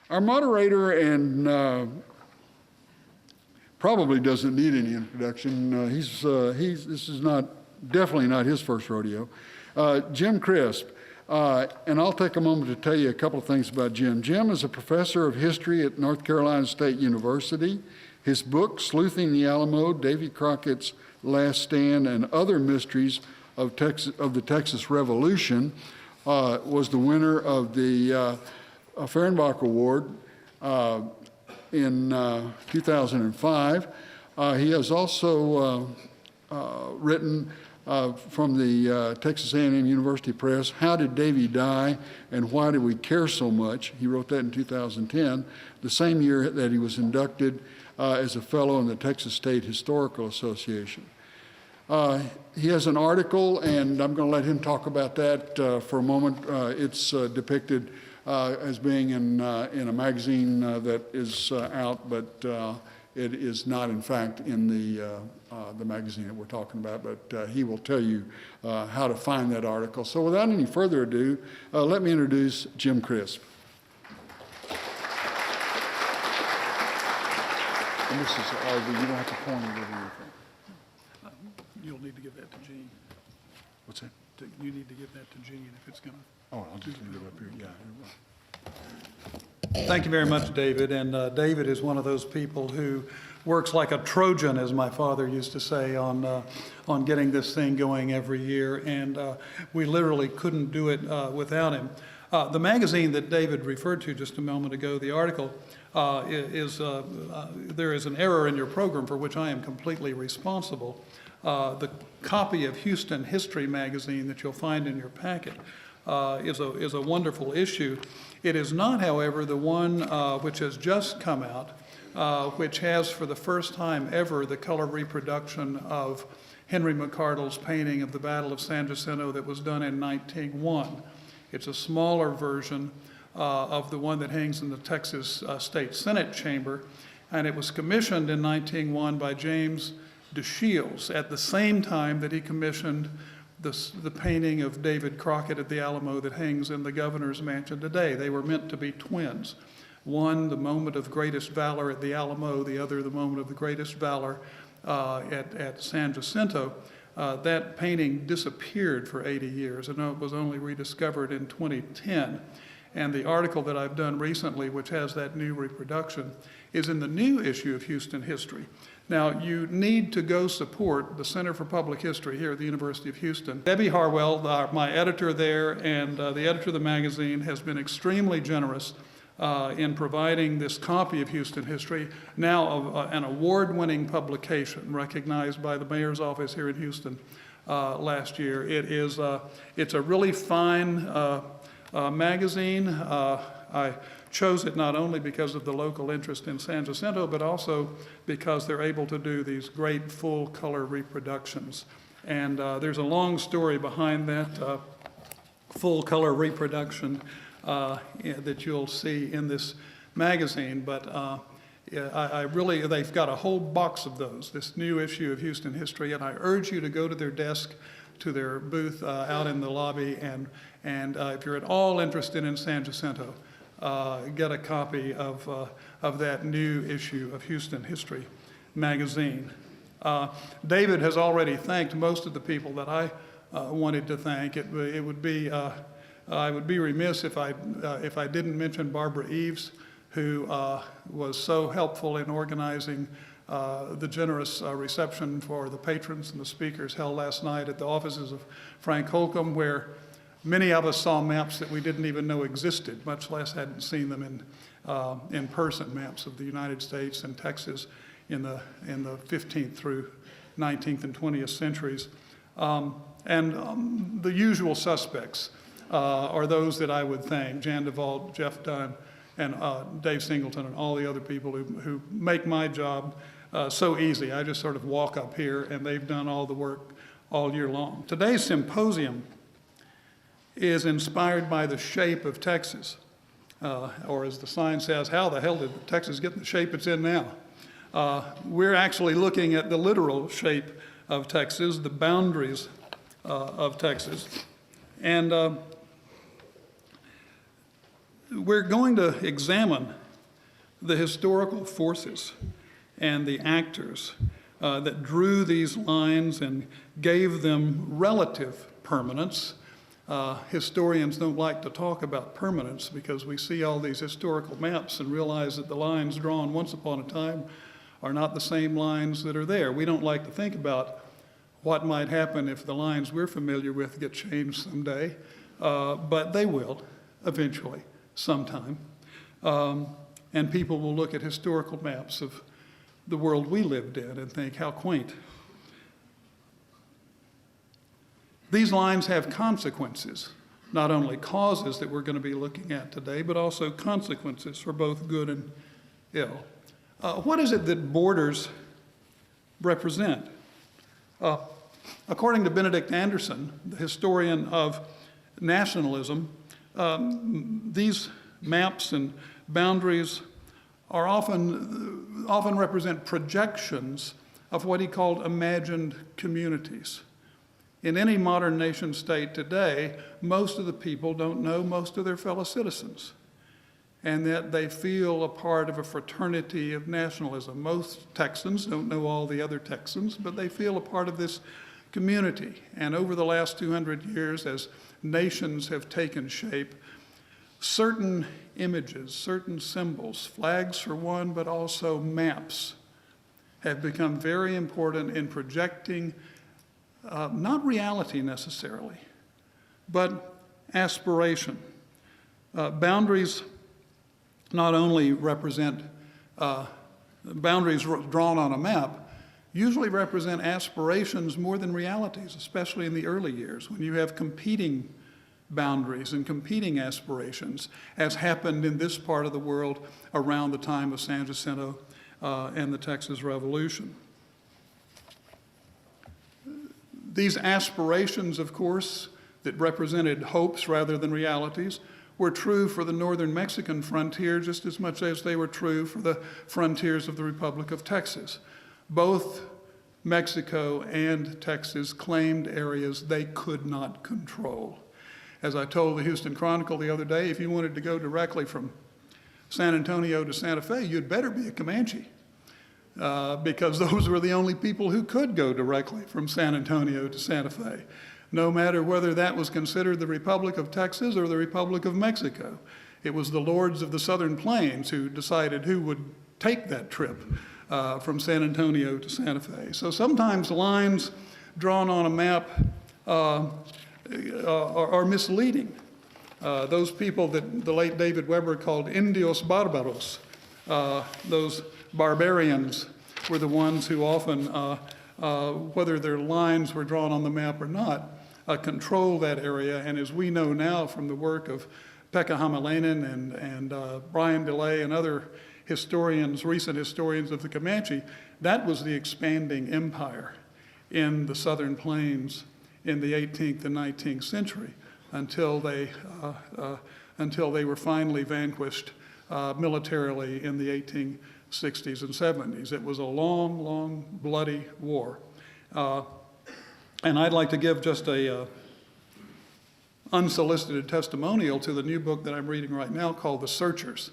Our moderator, and probably doesn't need any introduction. This is definitely not his first rodeo. Jim Crisp. And I'll take a moment to tell you a couple of things about Jim. Jim is a professor of history at North Carolina State University. His book, Sleuthing the Alamo, Davy Crockett's Last Stand and Other Mysteries of the Texas Revolution, was the winner of the Fehrenbach Award in 2005. He has also written from the Texas A&M University Press, How Did Davy Die and Why Do We Care So Much? He wrote that in 2010, the same year that he was inducted as a fellow in the Texas State Historical Association. He has an article, and I'm going to let him talk about that for a moment. It's depicted as being in a magazine that is out, but it is not, in fact, in the magazine that we're talking about, but he will tell you how to find that article. So without any further ado, let me introduce Jim Crisp. And this is RV. You don't have to point it over your thing. You'll need to give that to Gene. What's that? You need to give that to Gene if it's going to. Oh, I'll just leave it up here. Yeah. Thank you very much, David. And David is one of those people who works like a Trojan, as my father used to say, on getting this thing going every year. And we literally couldn't do it without him. The magazine that David referred to just a moment ago, the article, there is an error in your program for which I am completely responsible. The copy of Houston History magazine that you'll find in your packet is a wonderful issue. It is not, however, the one which has just come out, which has for the first time ever the color reproduction of Henry McCardle's painting of the Battle of San Jacinto that was done in 1901. It's a smaller version of the one that hangs in the Texas State Senate chamber, and it was commissioned in 1901 by James DeShields at the same time that he commissioned the painting of David Crockett at the Alamo that hangs in the governor's mansion today. They were meant to be twins. One, the moment of greatest valor at the Alamo, the other, the moment of the greatest valor at San Jacinto. That painting disappeared for 80 years, and it was only rediscovered in 2010. And the article that I've done recently, which has that new reproduction, is in the new issue of Houston History. Now, you need to go support the Center for Public History here at the University of Houston. Debbie Harwell, my editor there, and the editor of the magazine, has been extremely generous in providing this copy of Houston History, now an award-winning publication recognized by the mayor's office here in Houston last year. It's a really fine magazine. I chose it not only because of the local interest in San Jacinto, but also because they're able to do these great full-color reproductions. And there's a long story behind that full-color reproduction that you'll see in this magazine. But they've got a whole box of those, this new issue of Houston History, and I urge you to go to their desk, to their booth out in the lobby, and if you're at all interested in San Jacinto, get a copy of that new issue of Houston History magazine. David has already thanked most of the people that I wanted to thank. I would be remiss if I didn't mention Barbara Eves, who was so helpful in organizing the generous reception for the patrons and the speakers held last night at the offices of Frank Holcomb, where many of us saw maps that we didn't even know existed, much less hadn't seen them in person, maps of the United States and Texas in the 15th through 19th and 20th centuries. The usual suspects are those that I would thank: Jan DeVault, Jeff Dunn, and Dave Singleton, and all the other people who make my job so easy. I just sort of walk up here, and they've done all the work all year long. Today's symposium is inspired by the shape of Texas, or as the sign says, how the hell did Texas get in the shape it's in now? We're actually looking at the literal shape of Texas, the boundaries of Texas. And we're going to examine the historical forces and the actors that drew these lines and gave them relative permanence. Historians don't like to talk about permanence because we see all these historical maps and realize that the lines drawn once upon a time are not the same lines that are there. We don't like to think about what might happen if the lines we're familiar with get changed someday, but they will eventually, sometime. And people will look at historical maps of the world we lived in and think, how quaint. These lines have consequences, not only causes that we're going to be looking at today, but also consequences for both good and ill. What is it that borders represent? According to Benedict Anderson, the historian of nationalism, these maps and boundaries are often represent projections of what he called imagined communities. In any modern nation state today, most of the people don't know most of their fellow citizens, and that they feel a part of a fraternity of nationalism. Most Texans don't know all the other Texans, but they feel a part of this community. And over the last 200 years, as nations have taken shape, certain images, certain symbols, flags for one, but also maps, have become very important in projecting not reality necessarily, but aspiration. Boundaries not only represent, boundaries drawn on a map usually represent aspirations more than realities, especially in the early years when you have competing boundaries and competing aspirations, as happened in this part of the world around the time of San Jacinto and the Texas Revolution. These aspirations, of course, that represented hopes rather than realities, were true for the northern Mexican frontier just as much as they were true for the frontiers of the Republic of Texas. Both Mexico and Texas claimed areas they could not control. As I told the Houston Chronicle the other day, if you wanted to go directly from San Antonio to Santa Fe, you'd better be a Comanche, because those were the only people who could go directly from San Antonio to Santa Fe, no matter whether that was considered the Republic of Texas or the Republic of Mexico. It was the lords of the Southern Plains who decided who would take that trip from San Antonio to Santa Fe. So sometimes lines drawn on a map are misleading. Those people that the late David Weber called Indios Barbaros, those barbarians, were the ones who often, whether their lines were drawn on the map or not, control that area. And as we know now from the work of Pekka Hamalainen and Brian DeLay and other historians, recent historians of the Comanche, that was the expanding empire in the Southern Plains in the 18th and 19th century until they were finally vanquished militarily in the 1860s and 70s. It was a long, long, bloody war. And I'd like to give just a unsolicited testimonial to the new book that I'm reading right now called The Searchers,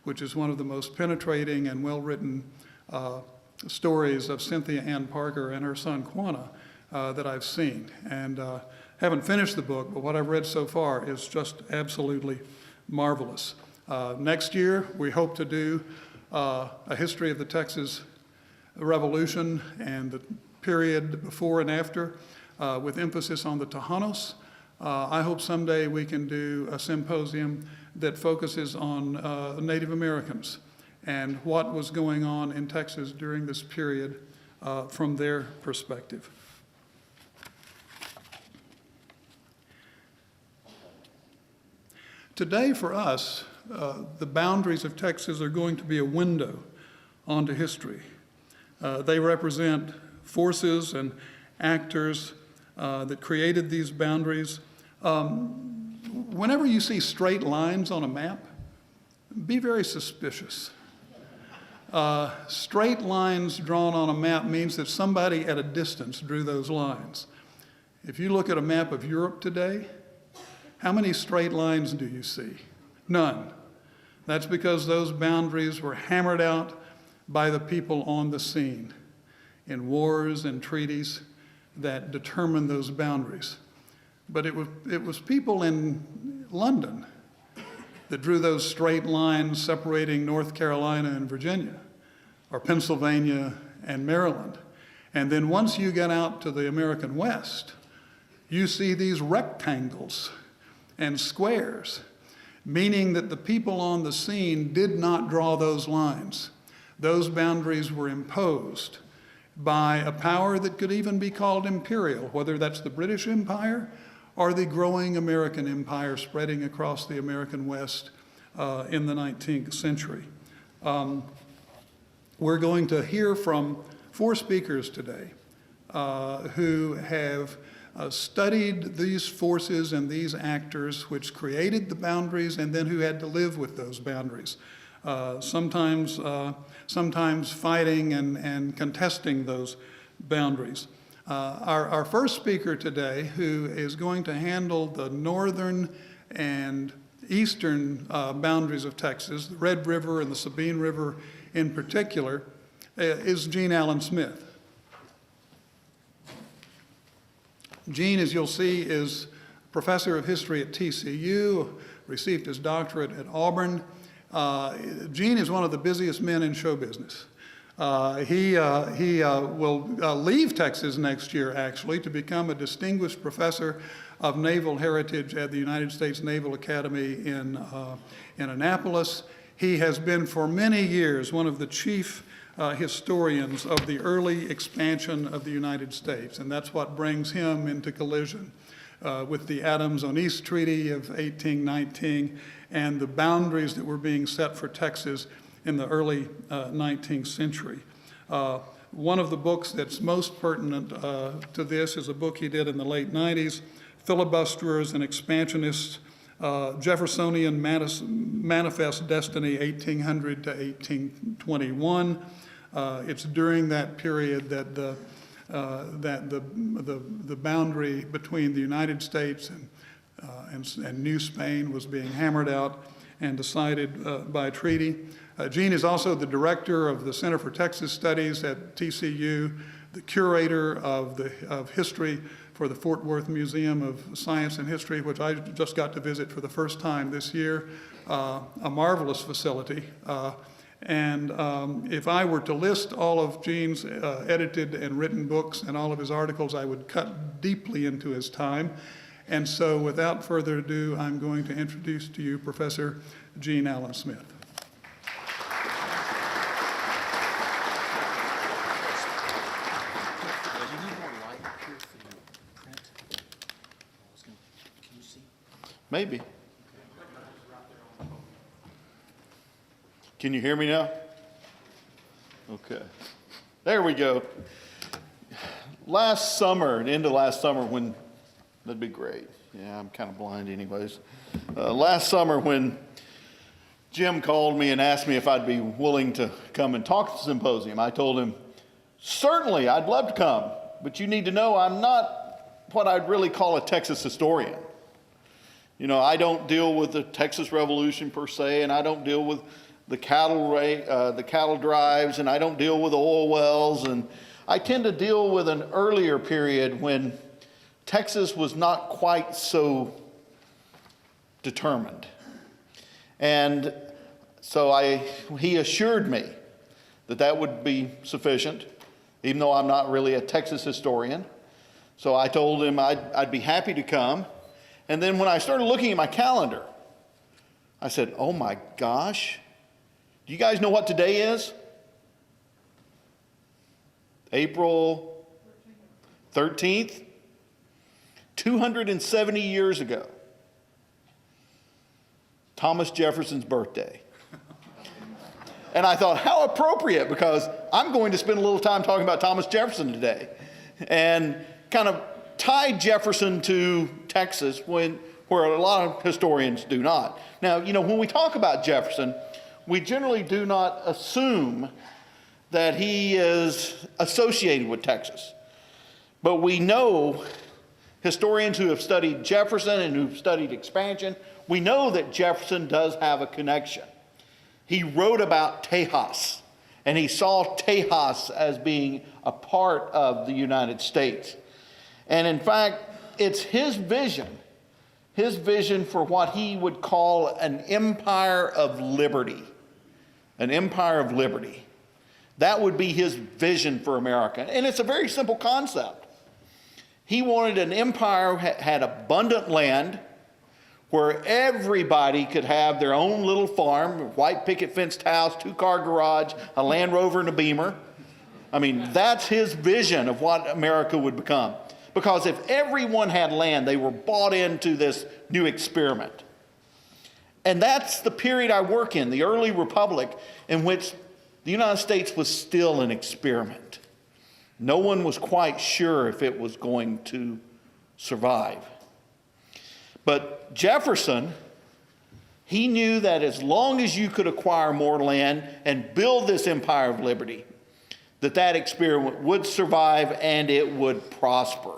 which is one of the most penetrating and well-written stories of Cynthia Ann Parker and her son Quanah that I've seen. And haven't finished the book, but what I've read so far is just absolutely marvelous. Next year, we hope to do a history of the Texas Revolution and the period before and after, with emphasis on the Tejanos. I hope someday we can do a symposium that focuses on Native Americans and what was going on in Texas during this period from their perspective. Today for us, the boundaries of Texas are going to be a window onto history. They represent forces and actors that created these boundaries. Whenever you see straight lines on a map, be very suspicious. Straight lines drawn on a map means that somebody at a distance drew those lines. If you look at a map of Europe today, how many straight lines do you see? None. That's because those boundaries were hammered out by the people on the scene in wars and treaties that determined those boundaries. But it was people in London that drew those straight lines separating North Carolina and Virginia, or Pennsylvania and Maryland. And then once you get out to the American West, you see these rectangles and squares, meaning that the people on the scene did not draw those lines. Those boundaries were imposed by a power that could even be called imperial, whether that's the British Empire or the growing American empire spreading across the American West in the 19th century. We're going to hear from 4 speakers today who have studied these forces and these actors which created the boundaries and then who had to live with those boundaries, sometimes fighting and contesting those boundaries. Our first speaker today, who is going to handle the northern and eastern boundaries of Texas, the Red River and the Sabine River in particular, is Gene Allen Smith. Gene, as you'll see, is professor of history at TCU, received his doctorate at Auburn. Gene is one of the busiest men in show business. He will leave Texas next year, actually, to become a distinguished professor of naval heritage at the United States Naval Academy in Annapolis. He has been for many years one of the chief historians of the early expansion of the United States, and that's what brings him into collision with the Adams-Onis Treaty of 1819 and the boundaries that were being set for Texas in the early 19th century. One of the books that's most pertinent to this is a book he did in the late 90s, Filibusterers and Expansionists, Jeffersonian Manifest Destiny, 1800 to 1821. It's during that period that the boundary between the United States and New Spain was being hammered out and decided by treaty. Gene is also the director of the Center for Texas Studies at TCU, the curator of history for the Fort Worth Museum of Science and History, which I just got to visit for the first time this year, a marvelous facility. And if I were to list all of Gene's edited and written books and all of his articles, I would cut deeply into his time. And so without further ado, I'm going to introduce to you Professor Gene Allen Smith. Maybe. Can you hear me now? Okay. There we go. Last summer, into last summer when, that'd be great. Yeah, I'm kind of blind anyways. Last summer when Jim called me and asked me if I'd be willing to come and talk at the symposium, I told him, certainly, I'd love to come, but you need to know I'm not what I'd really call a Texas historian. You know, I don't deal with the Texas Revolution per se, and I don't deal with the cattle drives, and I don't deal with oil wells, and I tend to deal with an earlier period when Texas was not quite so determined. And so he assured me that that would be sufficient, even though I'm not really a Texas historian. So I told him I'd be happy to come. And then when I started looking at my calendar, I said, oh my gosh, do you guys know what today is? April 13th, 270 years ago, Thomas Jefferson's birthday. And I thought, how appropriate, because I'm going to spend a little time talking about Thomas Jefferson today and kind of tie Jefferson to Texas where a lot of historians do not. Now, you know, when we talk about Jefferson, we generally do not assume that he is associated with Texas. But we know historians who have studied Jefferson and who've studied expansion, we know that Jefferson does have a connection. he wrote about Tejas, and he saw Tejas as being a part of the United States. And in fact, it's his vision for what he would call an empire of liberty. An empire of liberty. That would be his vision for America. And it's a very simple concept. He wanted an empire that had abundant land where everybody could have their own little farm, white picket fenced house, 2-car garage, a Land Rover and a Beamer. I mean, that's his vision of what America would become. Because if everyone had land, they were bought into this new experiment. And that's the period I work in, the early republic, in which the United States was still an experiment. No one was quite sure if it was going to survive. But Jefferson, he knew that as long as you could acquire more land and build this empire of liberty, that experiment would survive and it would prosper.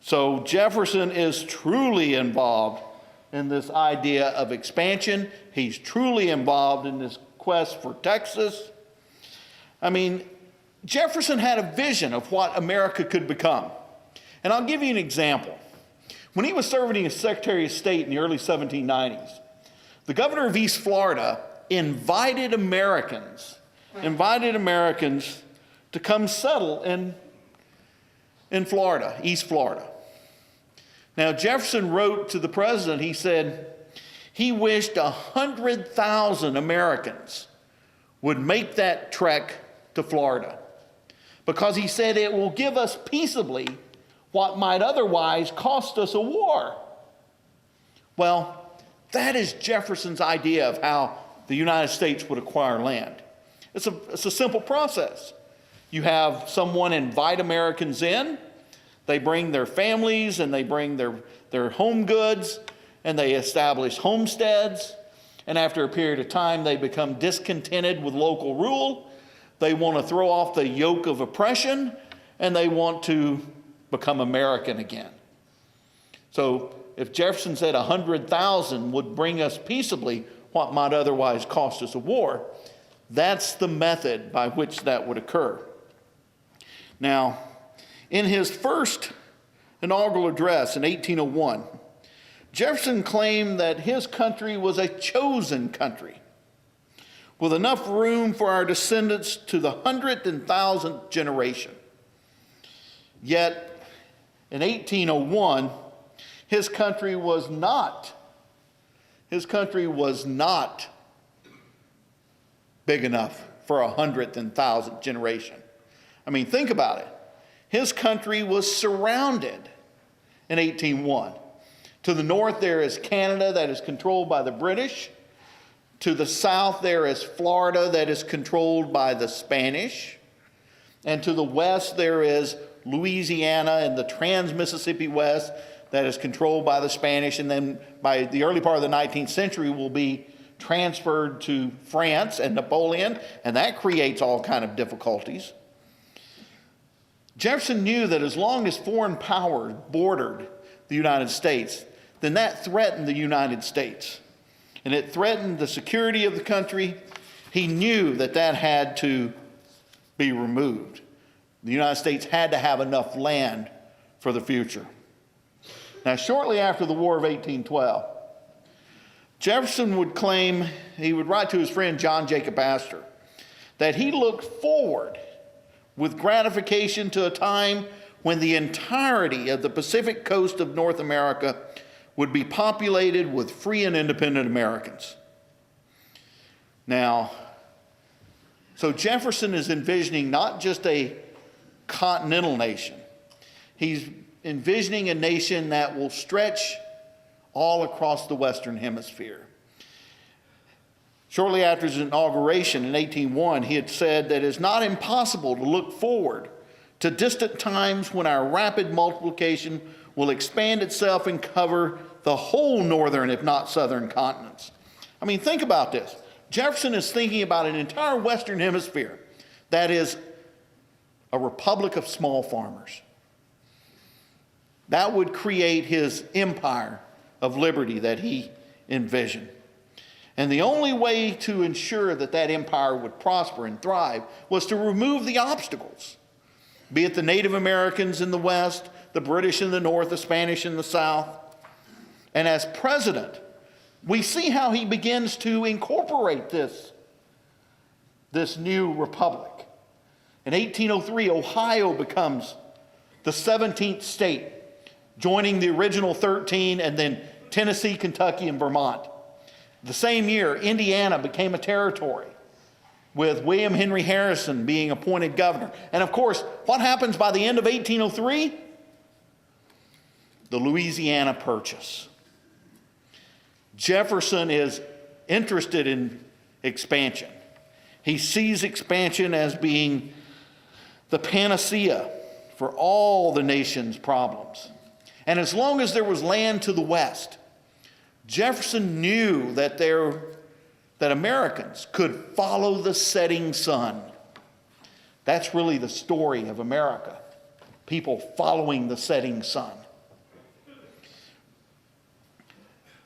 So Jefferson is truly involved in this idea of expansion. He's truly involved in this quest for Texas. I mean, Jefferson had a vision of what America could become. And I'll give you an example. When he was serving as Secretary of State in the early 1790s, the governor of East Florida invited Americans to come settle in Florida, East Florida. Now, Jefferson wrote to the president, he said he wished 100,000 Americans would make that trek to Florida, because he said it will give us peaceably what might otherwise cost us a war. Well, that is Jefferson's idea of how the United States would acquire land. It's a simple process. You have someone invite Americans in, they bring their families and they bring their home goods, and they establish homesteads, and after a period of time they become discontented with local rule. They want to throw off the yoke of oppression, and they want to become American again. So if Jefferson said 100,000 would bring us peaceably what might otherwise cost us a war, that's the method by which that would occur. Now, in his first inaugural address in 1801, Jefferson claimed that his country was a chosen country with enough room for our descendants to the 100th and 1,000th generation. Yet, in 1801, his country was not big enough for 100th and 1,000th generation. I mean, think about it. His country was surrounded in 1801. To the north, there is Canada that is controlled by the British. To the south, there is Florida that is controlled by the Spanish. And to the west, there is Louisiana and the Trans-Mississippi West that is controlled by the Spanish, and then by the early part of the 19th century will be transferred to France and Napoleon, and that creates all kind of difficulties. Jefferson knew that as long as foreign powers bordered the United States, then that threatened the United States, and it threatened the security of the country. He knew that had to be removed. The United States had to have enough land for the future. Now, shortly after the War of 1812, Jefferson would claim, he would write to his friend John Jacob Astor, that he looked forward with gratification to a time when the entirety of the Pacific coast of North America would be populated with free and independent Americans. Now, so Jefferson is envisioning not just a continental nation. He's envisioning a nation that will stretch all across the Western Hemisphere. Shortly after his inauguration in 1801, he had said that it's not impossible to look forward to distant times when our rapid multiplication will expand itself and cover the whole northern, if not southern continents. I mean, think about this. Jefferson is thinking about an entire Western Hemisphere that is a republic of small farmers. That would create his empire of liberty that he envisioned. And the only way to ensure that that empire would prosper and thrive was to remove the obstacles, be it the Native Americans in the West, the British in the North, the Spanish in the South. And as president, we see how he begins to incorporate this new republic. In 1803, Ohio becomes the 17th state, joining the original 13, and then Tennessee, Kentucky, and Vermont. The same year, Indiana became a territory, with William Henry Harrison being appointed governor. And of course, what happens by the end of 1803? The Louisiana Purchase. Jefferson is interested in expansion. He sees expansion as being the panacea for all the nation's problems. And as long as there was land to the west, Jefferson knew that Americans could follow the setting sun. That's really the story of America, people following the setting sun.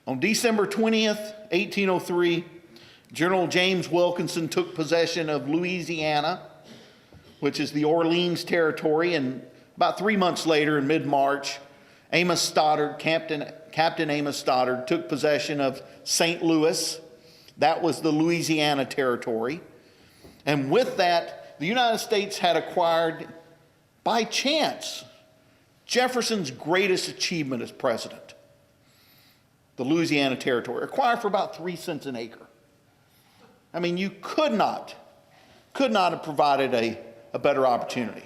On December 20th, 1803, General James Wilkinson took possession of Louisiana, which is the Orleans Territory, and about 3 months later, in mid-March, Captain Amos Stoddard took possession of St. Louis. That was the Louisiana Territory. And with that, the United States had acquired, by chance, Jefferson's greatest achievement as president, the Louisiana Territory, acquired for about 3 cents an acre. I mean, you could not have provided a better opportunity.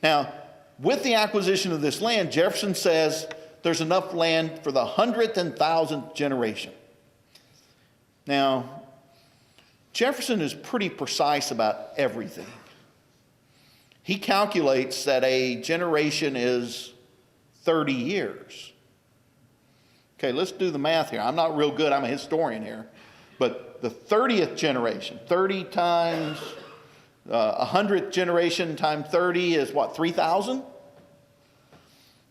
Now, with the acquisition of this land, Jefferson says there's enough land for the 100th and 1000th generation. Now, Jefferson is pretty precise about everything. He calculates that a generation is 30 years. Okay, let's do the math here. I'm not real good, I'm a historian here. But the 30th generation, 30 times 100th generation times 30 is what, 3,000?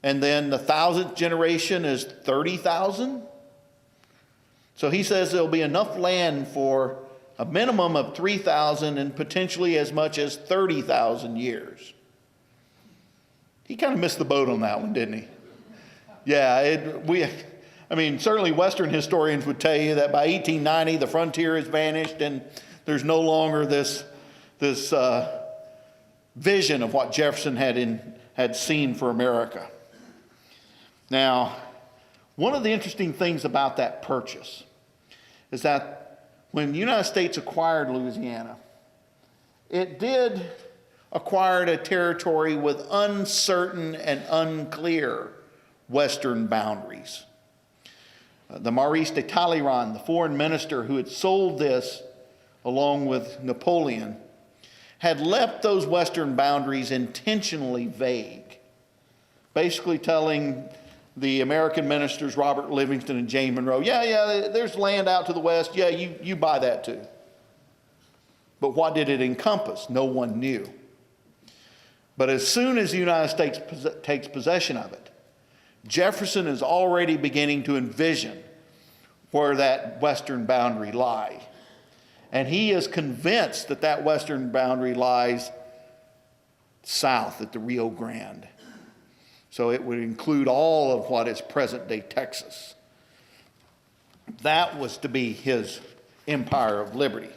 And then the 1000th generation is 30,000. So he says there'll be enough land for a minimum of 3,000 and potentially as much as 30,000 years. He kind of missed the boat on that one, didn't he? Yeah, certainly Western historians would tell you that by 1890 the frontier has vanished and there's no longer this vision of what Jefferson had seen for America. Now, one of the interesting things about that purchase is that when the United States acquired Louisiana, it did acquire a territory with uncertain and unclear western boundaries. The Maurice de Talleyrand, the foreign minister who had sold this along with Napoleon, had left those western boundaries intentionally vague, basically telling the American ministers, Robert Livingston and James Monroe, yeah, there's land out to the west, yeah, you buy that too. But what did it encompass? No one knew. But as soon as the United States takes possession of it, Jefferson is already beginning to envision where that western boundary lies. And he is convinced that that western boundary lies south at the Rio Grande. So it would include all of what is present-day Texas. That was to be his empire of liberty.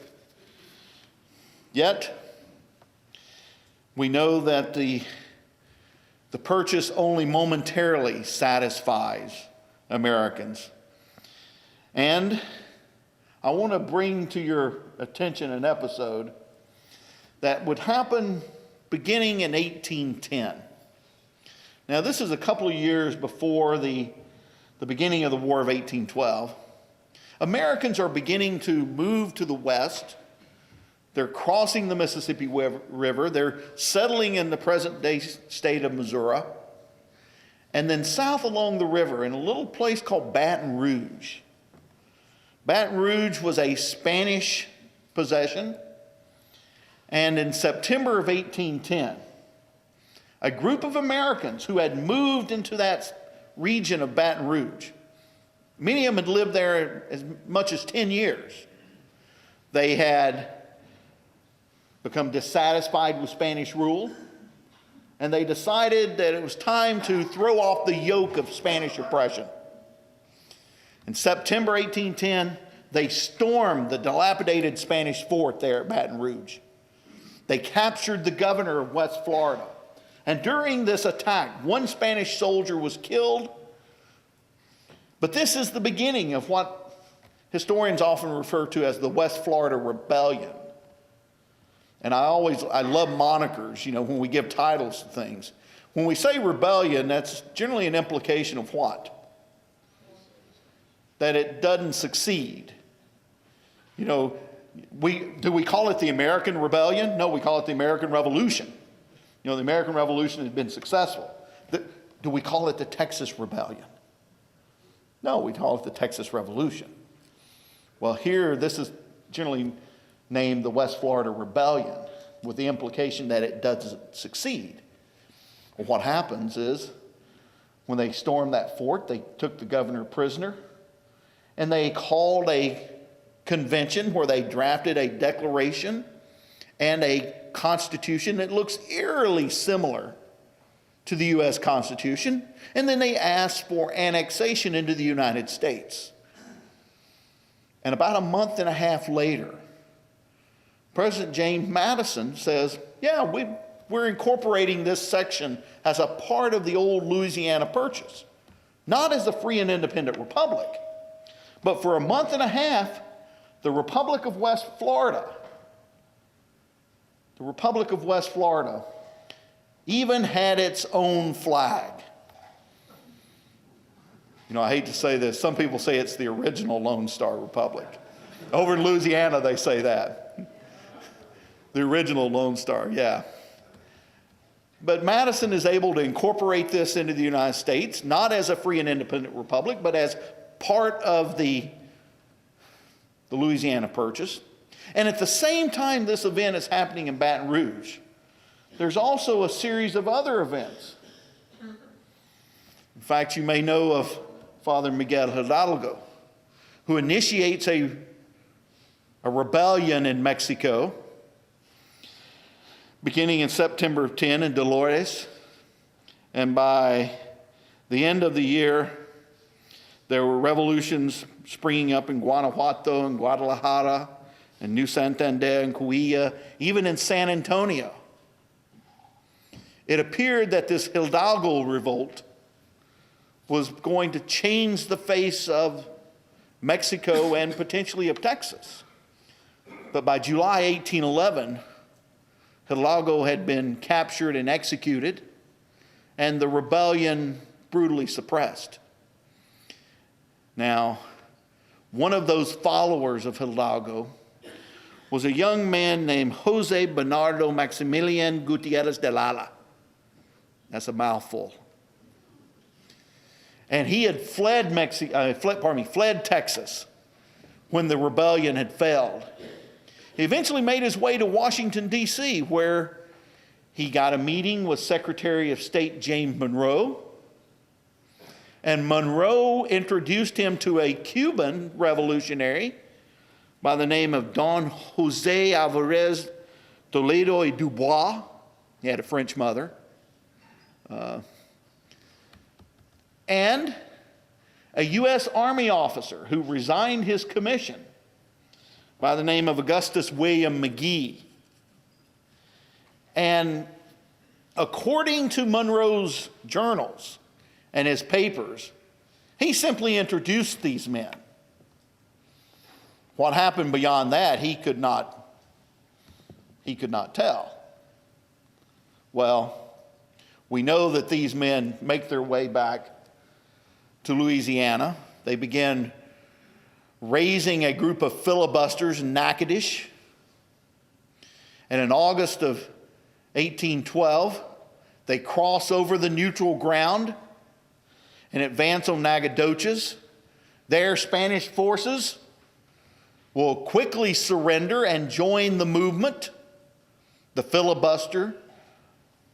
Yet, we know that the purchase only momentarily satisfies Americans. And I want to bring to your attention an episode that would happen beginning in 1810. Now, this is a couple of years before the beginning of the War of 1812. Americans are beginning to move to the west. They're crossing the Mississippi River. They're settling in the present-day state of Missouri. And then south along the river in a little place called Baton Rouge. Baton Rouge was a Spanish possession. And in September of 1810, a group of Americans who had moved into that region of Baton Rouge Many of them had lived there as much as 10 years. They had become dissatisfied with Spanish rule, and they decided that it was time to throw off the yoke of Spanish oppression. In September 1810, they stormed the dilapidated Spanish fort there at Baton Rouge. They captured the governor of West Florida. And during this attack, one Spanish soldier was killed. But this is the beginning of what historians often refer to as the West Florida Rebellion. And I love monikers, when we give titles to things. When we say rebellion, that's generally an implication of what? That it doesn't succeed. Do we call it the American Rebellion? No, we call it the American Revolution. The American Revolution has been successful. Do we call it the Texas Rebellion? No, we call it the Texas Revolution. Well, here, this is generally named the West Florida Rebellion, with the implication that it doesn't succeed. Well, what happens is, when they stormed that fort, they took the governor prisoner, and they called a convention where they drafted a declaration and a constitution that looks eerily similar to the U.S. Constitution, and then they asked for annexation into the United States. And about a month and a half later, President James Madison says, yeah, we're incorporating this section as a part of the old Louisiana Purchase, not as a free and independent republic. But for a month and a half, the Republic of West Florida even had its own flag. I hate to say this. Some people say it's the original Lone Star Republic. Over in Louisiana, they say that. The original Lone Star, yeah. But Madison is able to incorporate this into the United States, not as a free and independent republic, but as part of the Louisiana Purchase. And at the same time this event is happening in Baton Rouge, there's also a series of other events. In fact, you may know of Father Miguel Hidalgo, who initiates a rebellion in Mexico, beginning in September of 10 in Dolores. And by the end of the year, there were revolutions springing up in Guanajuato and Guadalajara and New Santander and Coahuila, even in San Antonio. It appeared that this Hidalgo revolt was going to change the face of Mexico and potentially of Texas. But by July 1811, Hidalgo had been captured and executed, and the rebellion brutally suppressed. Now, one of those followers of Hidalgo was a young man named Jose Bernardo Maximilian Gutierrez de Lara. That's a mouthful. And he had fled Texas when the rebellion had failed. He eventually made his way to Washington, D.C., where he got a meeting with Secretary of State James Monroe. And Monroe introduced him to a Cuban revolutionary by the name of Don Jose Alvarez Toledo y Dubois. He had a French mother. And a U.S. Army officer who resigned his commission by the name of Augustus William McGee. And according to Monroe's journals and his papers, he simply introduced these men. What happened beyond that, he could not tell. Well, we know that these men make their way back to Louisiana. They began raising a group of filibusters in Natchitoches. And in August of 1812, they cross over the neutral ground and advance on Nacogdoches. There, Spanish forces will quickly surrender and join the movement, the filibuster.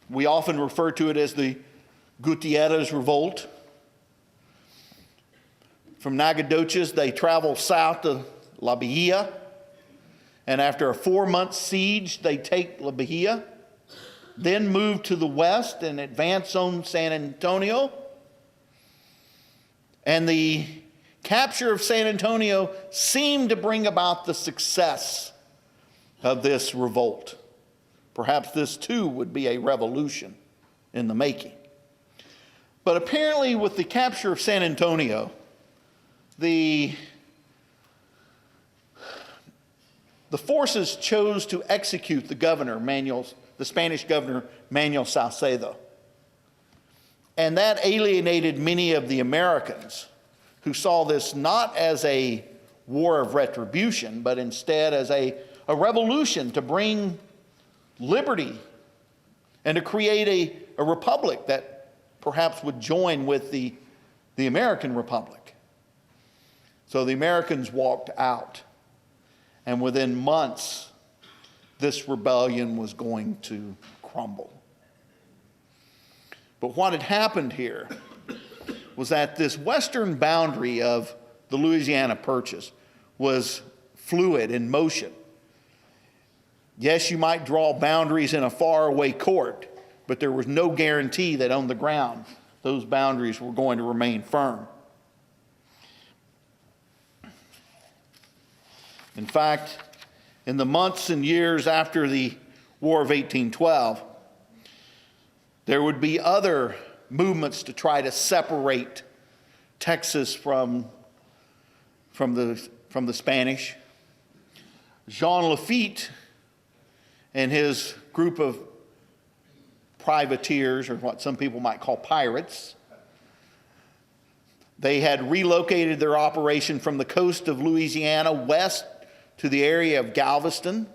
We often refer to it as the Gutierrez Revolt. From Nacogdoches, they travel south to La Bahia. And after a 4-month siege, they take La Bahia, then move to the west and advance on San Antonio. And the capture of San Antonio seemed to bring about the success of this revolt. Perhaps this too would be a revolution in the making. But apparently with the capture of San Antonio, the forces chose to execute the Spanish governor, Manuel Salcedo. And that alienated many of the Americans who saw this not as a war of retribution, but instead as a revolution to bring liberty and to create a republic that perhaps would join with the American Republic. So the Americans walked out, and within months, this rebellion was going to crumble. But what had happened here was that this western boundary of the Louisiana Purchase was fluid, in motion. Yes, you might draw boundaries in a faraway court, but there was no guarantee that on the ground those boundaries were going to remain firm. In fact, in the months and years after the War of 1812, there would be other movements to try to separate Texas from the Spanish. Jean Lafitte and his group of privateers, or what some people might call pirates, they had relocated their operation from the coast of Louisiana west to the area of Galveston,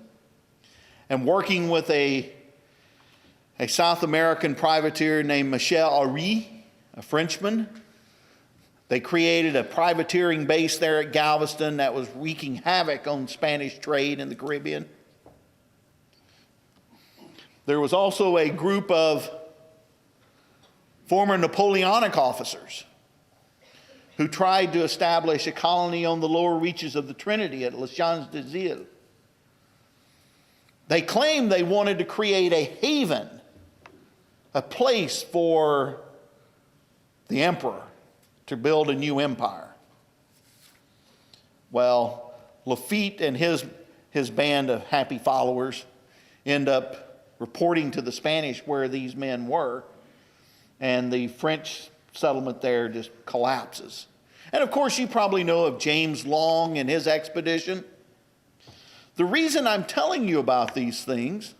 and working with a South American privateer named Michel Henry, a Frenchman, they created a privateering base there at Galveston that was wreaking havoc on Spanish trade in the Caribbean. There was also a group of former Napoleonic officers who tried to establish a colony on the lower reaches of the Trinity at Les Champs-Élysées. They claimed they wanted to create a haven, a place for the emperor to build a new empire. Well, Lafitte and his band of happy followers end up reporting to the Spanish where these men were, and the French settlement there just collapses. And of course, you probably know of James Long and his expedition. The reason I'm telling you about these things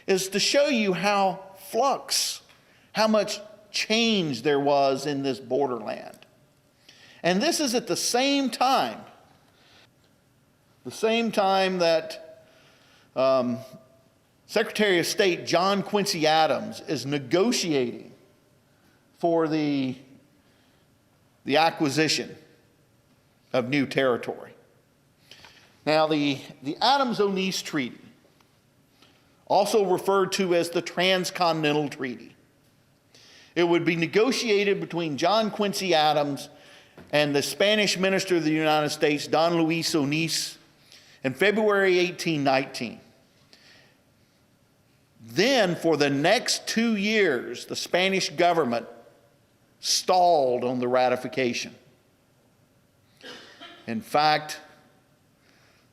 is to show you how how much change there was in this borderland. And this is at the same time that Secretary of State John Quincy Adams is negotiating for the acquisition of new territory. Now, the Adams-Onis Treaty, also referred to as the Transcontinental Treaty, it would be negotiated between John Quincy Adams and the Spanish Minister of the United States, Don Luis Onis, in February 1819. Then, for the next 2 years, the Spanish government stalled on the ratification. In fact,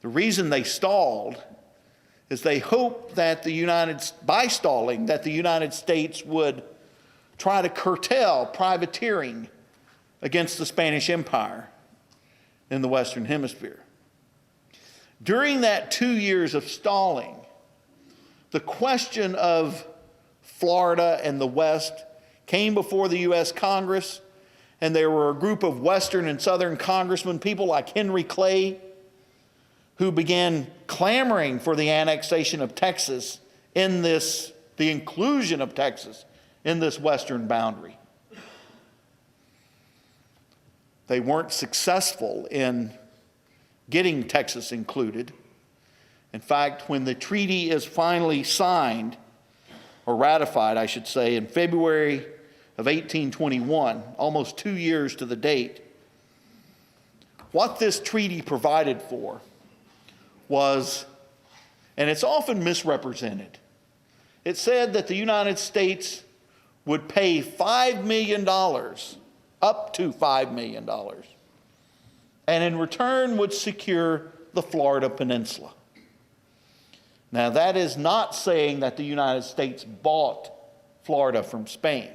the reason they stalled is they hoped that by stalling, that the United States would try to curtail privateering against the Spanish Empire in the Western Hemisphere. During that 2 years of stalling, the question of Florida and the West came before the U.S. Congress, and there were a group of Western and Southern congressmen, people like Henry Clay, who began clamoring for the annexation of Texas the inclusion of Texas in this western boundary. They weren't successful in getting Texas included. In fact, when the treaty is finally signed, or ratified, I should say, in February of 1821, almost 2 years to the date, what this treaty provided for was, and it's often misrepresented, it said that the United States would pay $5 million, up to $5 million, and in return would secure the Florida Peninsula. Now, that is not saying that the United States bought Florida from Spain.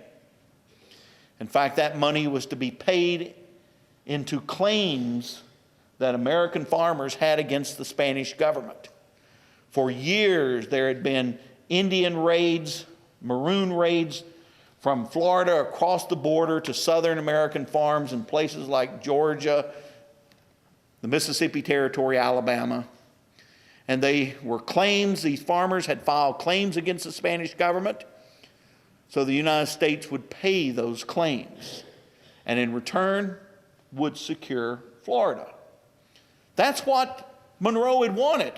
In fact, that money was to be paid into claims that American farmers had against the Spanish government. For years, there had been Indian raids, maroon raids from Florida across the border to southern American farms in places like Georgia, the Mississippi Territory, Alabama. And they were claims, these farmers had filed claims against the Spanish government, so the United States would pay those claims, and in return would secure Florida. That's what Monroe had wanted.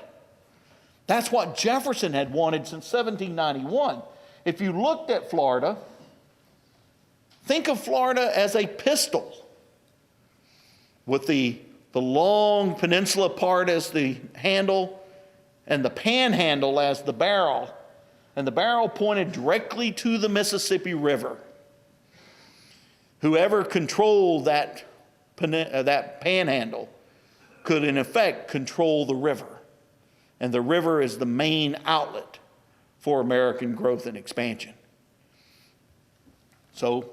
That's what Jefferson had wanted since 1791. If you looked at Florida, think of Florida as a pistol with the long peninsula part as the handle and the panhandle as the barrel, and the barrel pointed directly to the Mississippi River. Whoever controlled that panhandle could in effect control the river, and the river is the main outlet for American growth and expansion. So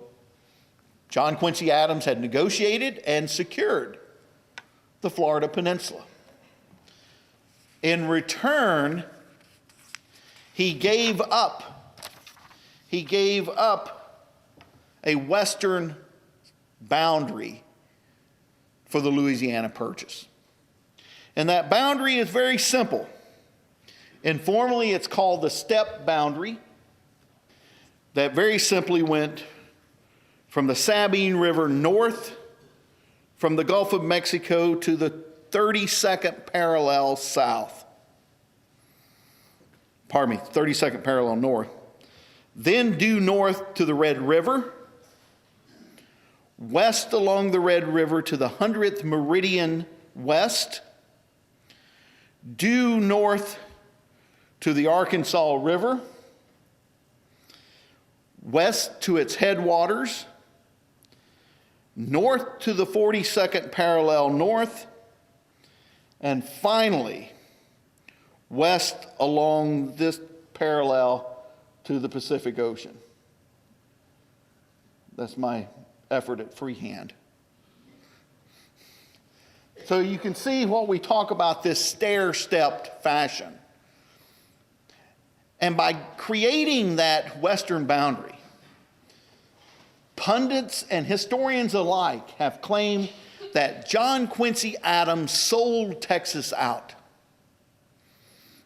John Quincy Adams had negotiated and secured the Florida Peninsula. In return, he gave up a western boundary for the Louisiana Purchase. And that boundary is very simple. Informally, it's called the step boundary. That very simply went from the Sabine River north from the Gulf of Mexico to the 32nd parallel south. 32nd parallel north. Then due north to the Red River, west along the Red River to the 100th meridian west, due north to the Arkansas River, west to its headwaters, north to the 42nd parallel north, and finally, west along this parallel to the Pacific Ocean. That's my effort at freehand. So you can see what we talk about, this stair-stepped fashion. And by creating that western boundary, pundits and historians alike have claimed that John Quincy Adams sold Texas out,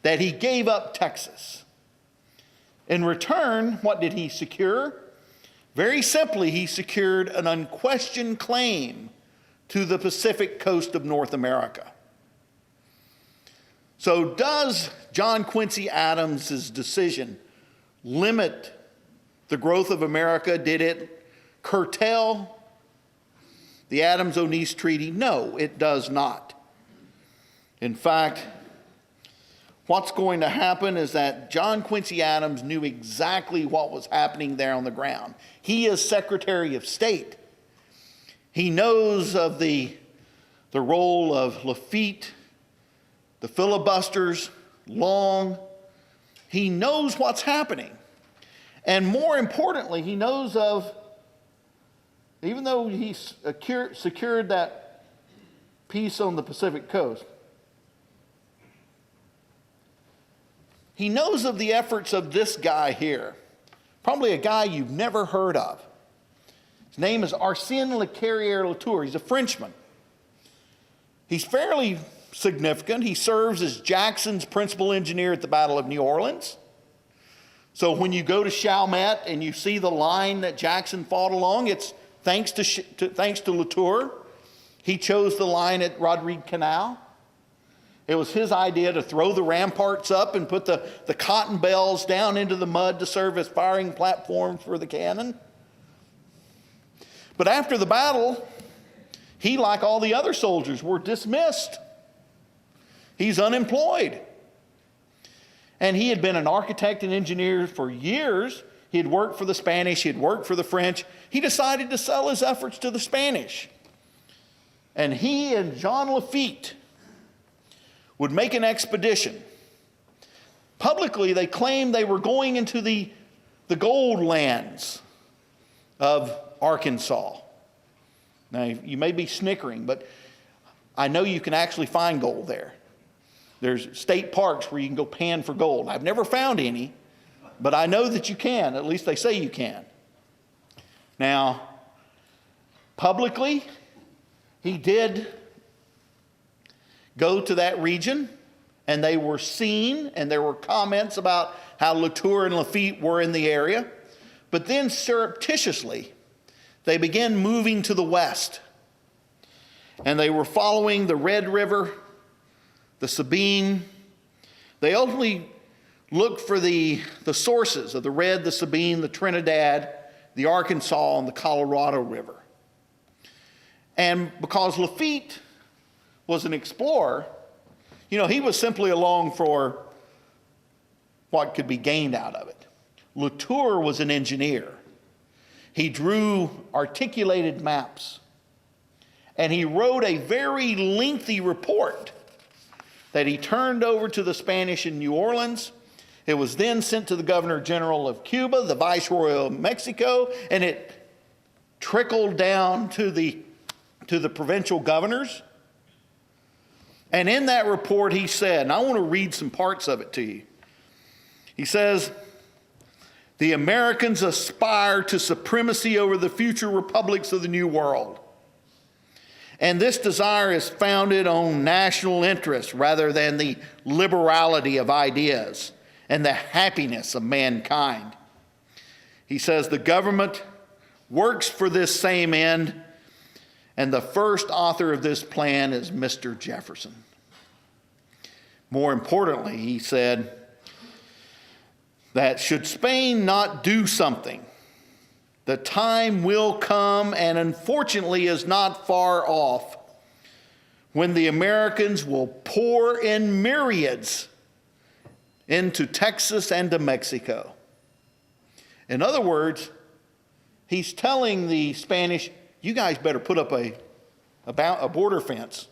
that he gave up Texas. In return, what did he secure? Very simply, he secured an unquestioned claim to the Pacific coast of North America. So does John Quincy Adams' decision limit the growth of America? Did it curtail the Adams-Onis Treaty? No, it does not. In fact, what's going to happen is that John Quincy Adams knew exactly what was happening there on the ground. He is Secretary of State. He knows of the role of Lafitte, the filibusters, Long. He knows what's happening. And more importantly, he knows of, even though he secured that peace on the Pacific coast, he knows of the efforts of this guy here, probably a guy you've never heard of. His name is Arsène Le Carrier-Latour. He's a Frenchman. He's fairly significant. He serves as Jackson's principal engineer at the Battle of New Orleans. So when you go to Chalmette and you see the line that Jackson fought along, it's thanks to Latour. He chose the line at Rodrigue Canal. It was his idea to throw the ramparts up and put the cotton bales down into the mud to serve as firing platforms for the cannon. But after the battle, he, like all the other soldiers, were dismissed. He's unemployed. And he had been an architect and engineer for years. He had worked for the Spanish. He had worked for the French. He decided to sell his efforts to the Spanish. And he and Jean Lafitte would make an expedition. Publicly, they claimed they were going into the gold lands of Arkansas. Now, you may be snickering, but I know you can actually find gold there. There's state parks where you can go pan for gold. I've never found any, but I know that you can. At least they say you can. Now, publicly, he did go to that region, and they were seen, and there were comments about how Latour and Lafitte were in the area. But then surreptitiously, they began moving to the west. And they were following the Red River, the Sabine. They ultimately looked for the sources of the Red, the Sabine, the Trinidad, the Arkansas, and the Colorado River. And because Lafitte was an explorer, he was simply along for what could be gained out of it. Latour was an engineer. He drew articulated maps. And he wrote a very lengthy report that he turned over to the Spanish in New Orleans. It was then sent to the Governor General of Cuba, the Viceroy of Mexico, and it trickled down to the provincial governors. And in that report he said, and I want to read some parts of it to you. He says, "The Americans aspire to supremacy over the future republics of the New World. And this desire is founded on national interest rather than the liberality of ideas and the happiness of mankind." He says, "The government works for this same end, and the first author of this plan is Mr. Jefferson." More importantly, he said that should Spain not do something, the time will come, and unfortunately is not far off, when the Americans will pour in myriads into Texas and to Mexico. In other words, he's telling the Spanish, you guys better put up a border fence.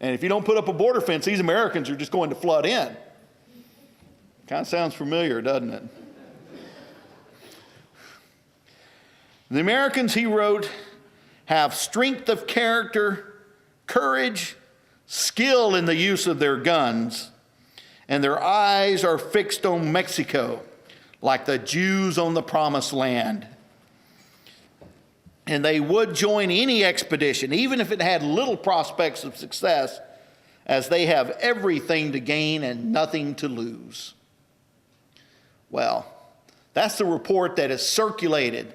And if you don't put up a border fence, these Americans are just going to flood in. Kind of sounds familiar, doesn't it? The Americans, he wrote, have strength of character, courage, skill in the use of their guns, and their eyes are fixed on Mexico, like the Jews on the Promised Land. And they would join any expedition, even if it had little prospects of success, as they have everything to gain and nothing to lose. Well, that's the report that is circulated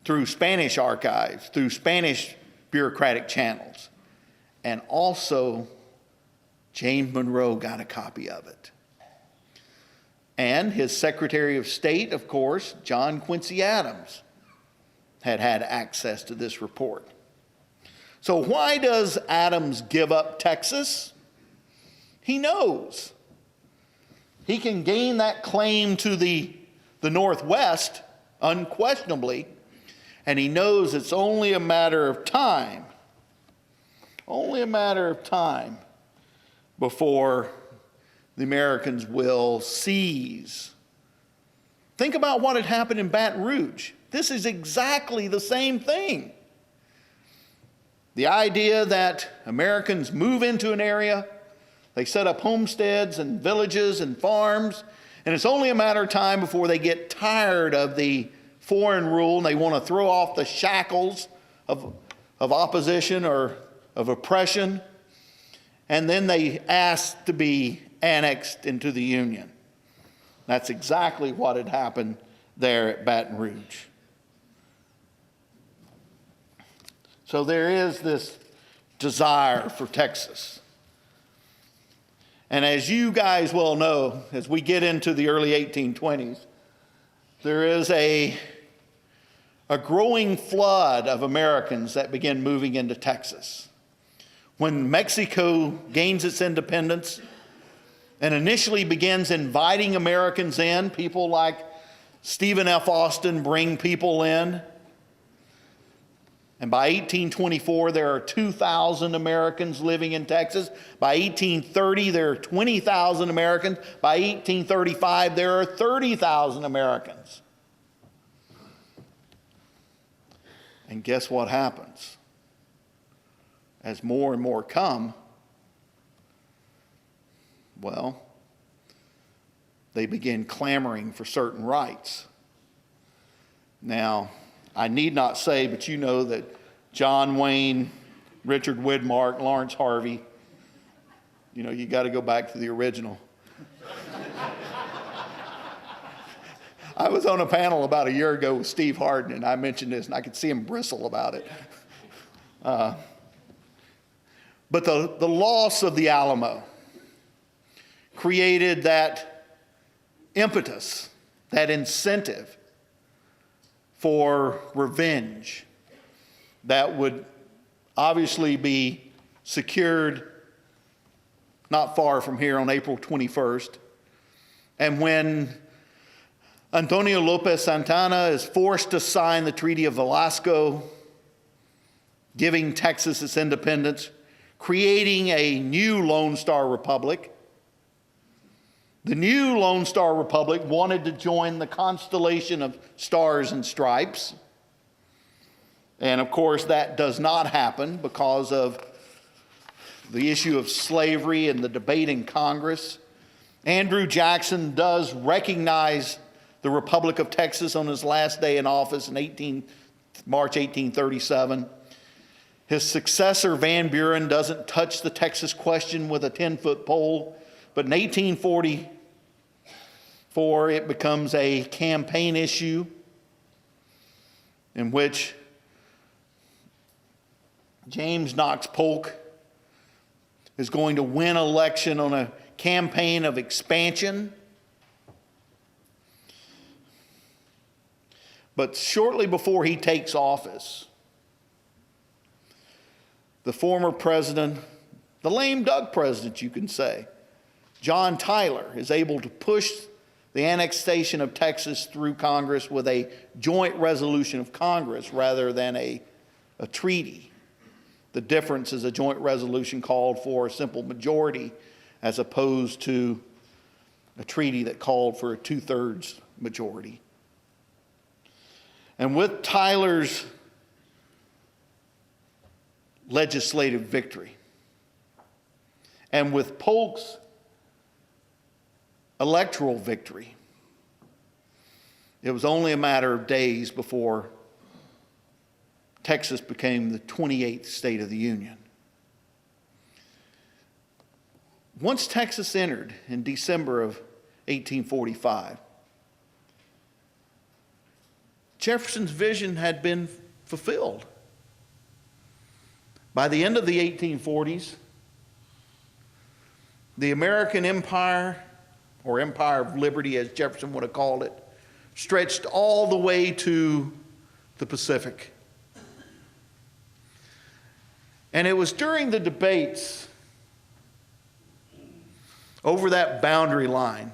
through Spanish archives, through Spanish bureaucratic channels. And also, James Monroe got a copy of it. And his Secretary of State, of course, John Quincy Adams, had access to this report. So why does Adams give up Texas? He knows he can gain that claim to the Northwest unquestionably, and he knows it's only a matter of time, before the Americans will seize. Think about what had happened in Baton Rouge. This is exactly the same thing. The idea that Americans move into an area, they set up homesteads and villages and farms, and it's only a matter of time before they get tired of the foreign rule and they want to throw off the shackles of opposition or of oppression, and then they ask to be annexed into the Union. That's exactly what had happened there at Baton Rouge. So there is this desire for Texas. And as you guys well know, as we get into the early 1820s, there is a a growing flood of Americans that began moving into Texas. When Mexico gains its independence and initially begins inviting Americans in, people like Stephen F. Austin bring people in. And by 1824, there are 2,000 Americans living in Texas. By 1830, there are 20,000 Americans. By 1835, there are 30,000 Americans. And guess what happens? As more and more come, well, they begin clamoring for certain rights. Now, I need not say, but you know that John Wayne, Richard Widmark, Lawrence Harvey, you got to go back to the original. I was on a panel about a year ago with Steve Harden, and I mentioned this, and I could see him bristle about it. But the loss of the Alamo created that impetus, that incentive for revenge that would obviously be secured not far from here on April 21st. And when Antonio Lopez Santana is forced to sign the Treaty of Velasco, giving Texas its independence, creating a new Lone Star Republic. The new Lone Star Republic wanted to join the constellation of stars and stripes. And of course, that does not happen because of the issue of slavery and the debate in Congress. Andrew Jackson does recognize the Republic of Texas on his last day in office in March 1837. His successor, Van Buren, doesn't touch the Texas question with a 10-foot pole, but in 1844, it becomes a campaign issue in which James Knox Polk is going to win election on a campaign of expansion. But shortly before he takes office, the former president, the lame duck president, you can say, John Tyler, is able to push the annexation of Texas through Congress with a joint resolution of Congress rather than a treaty. The difference is a joint resolution called for a simple majority as opposed to a treaty that called for a 2/3 majority. And with Tyler's legislative victory, and with Polk's electoral victory, it was only a matter of days before Texas became the 28th state of the Union. Once Texas entered in December of 1845, Jefferson's vision had been fulfilled. By the end of the 1840s, the American empire, or Empire of Liberty as Jefferson would have called it, stretched all the way to the Pacific. And it was during the debates over that boundary line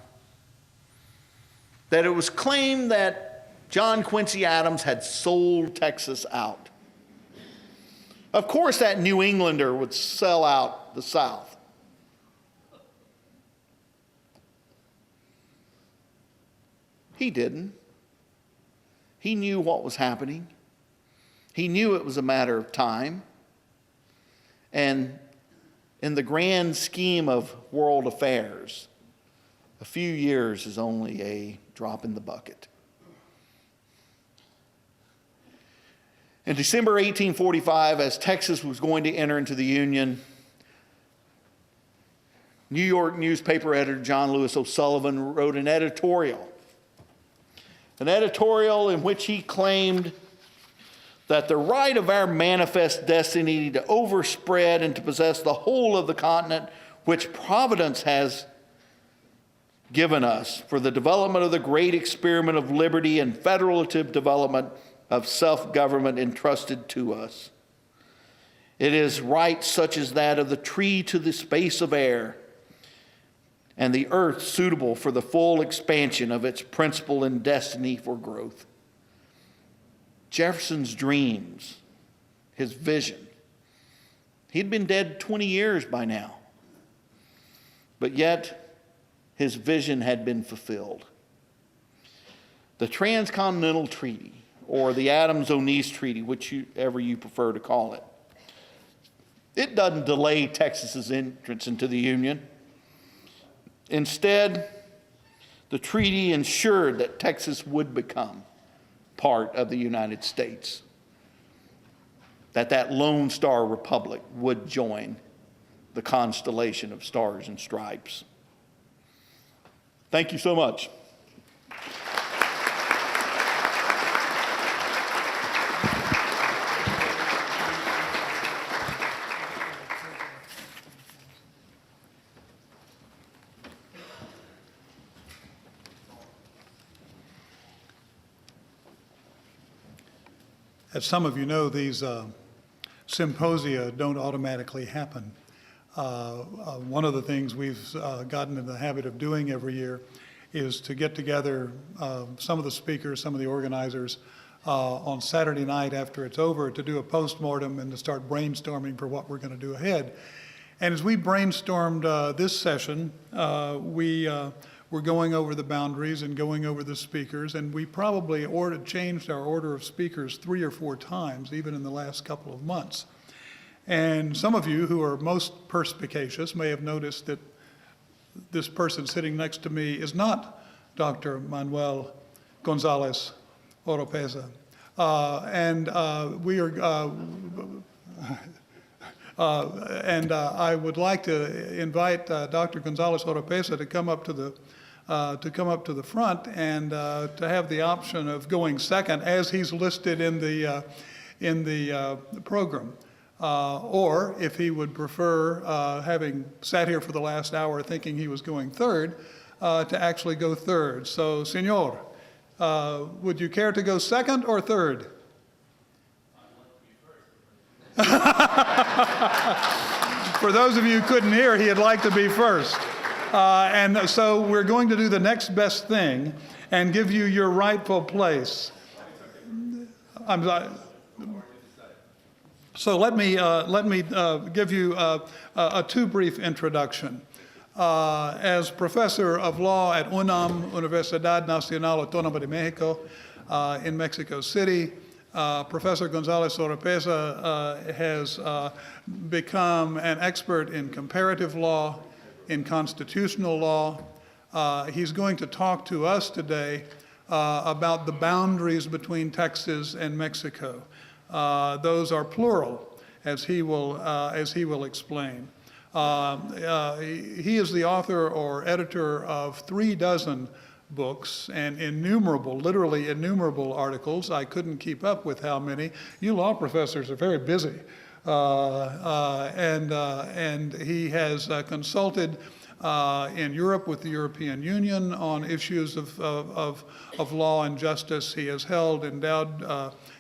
that it was claimed that John Quincy Adams had sold Texas out. Of course, that New Englander would sell out the South. He didn't. He knew what was happening. He knew it was a matter of time. And in the grand scheme of world affairs, a few years is only a drop in the bucket. In December 1845, as Texas was going to enter into the Union, New York newspaper editor John Lewis O'Sullivan wrote an editorial in which he claimed that the right of our manifest destiny to overspread and to possess the whole of the continent which Providence has given us for the development of the great experiment of liberty and federative development of self-government entrusted to us. It is rights such as that of the tree to the space of air, and the earth suitable for the full expansion of its principle and destiny for growth. Jefferson's dreams, his vision. He'd been dead 20 years by now, but yet his vision had been fulfilled. The Transcontinental Treaty, or the Adams-Onis Treaty, whichever you prefer to call it, it doesn't delay Texas's entrance into the Union. Instead, the treaty ensured that Texas would become part of the United States, that Lone Star Republic would join the constellation of stars and stripes. Thank you so much. As some of you know, these symposia don't automatically happen. One of the things we've gotten in the habit of doing every year is to get together some of the speakers, some of the organizers on Saturday night after it's over to do a postmortem and to start brainstorming for what we're going to do ahead. And as we brainstormed this session, we're going over the boundaries and going over the speakers, and we probably changed our order of speakers 3 or 4 times, even in the last couple of months. And some of you who are most perspicacious may have noticed that this person sitting next to me is not Dr. Manuel Gonzalez Oropeza. I would like to invite Dr. Gonzalez Oropeza to come up to the front and to have the option of going second as he's listed in the program. Or if he would prefer, having sat here for the last hour thinking he was going third, to actually go third. So, Senor, would you care to go second or third? For those of you who couldn't hear, he'd like to be first. And so we're going to do the next best thing and give you your rightful place. I'm sorry. So let me give you a too brief introduction. As professor of law at UNAM, Universidad Nacional Autónoma de Mexico, in Mexico City, Professor Gonzalez Oropeza has become an expert in comparative law, in constitutional law. He's going to talk to us today about the boundaries between Texas and Mexico. Those are plural, as he will explain. He is the author or editor of 36 books and innumerable, literally innumerable articles. I couldn't keep up with how many. You law professors are very busy. And he has consulted in Europe with the European Union on issues of law and justice. He has held endowed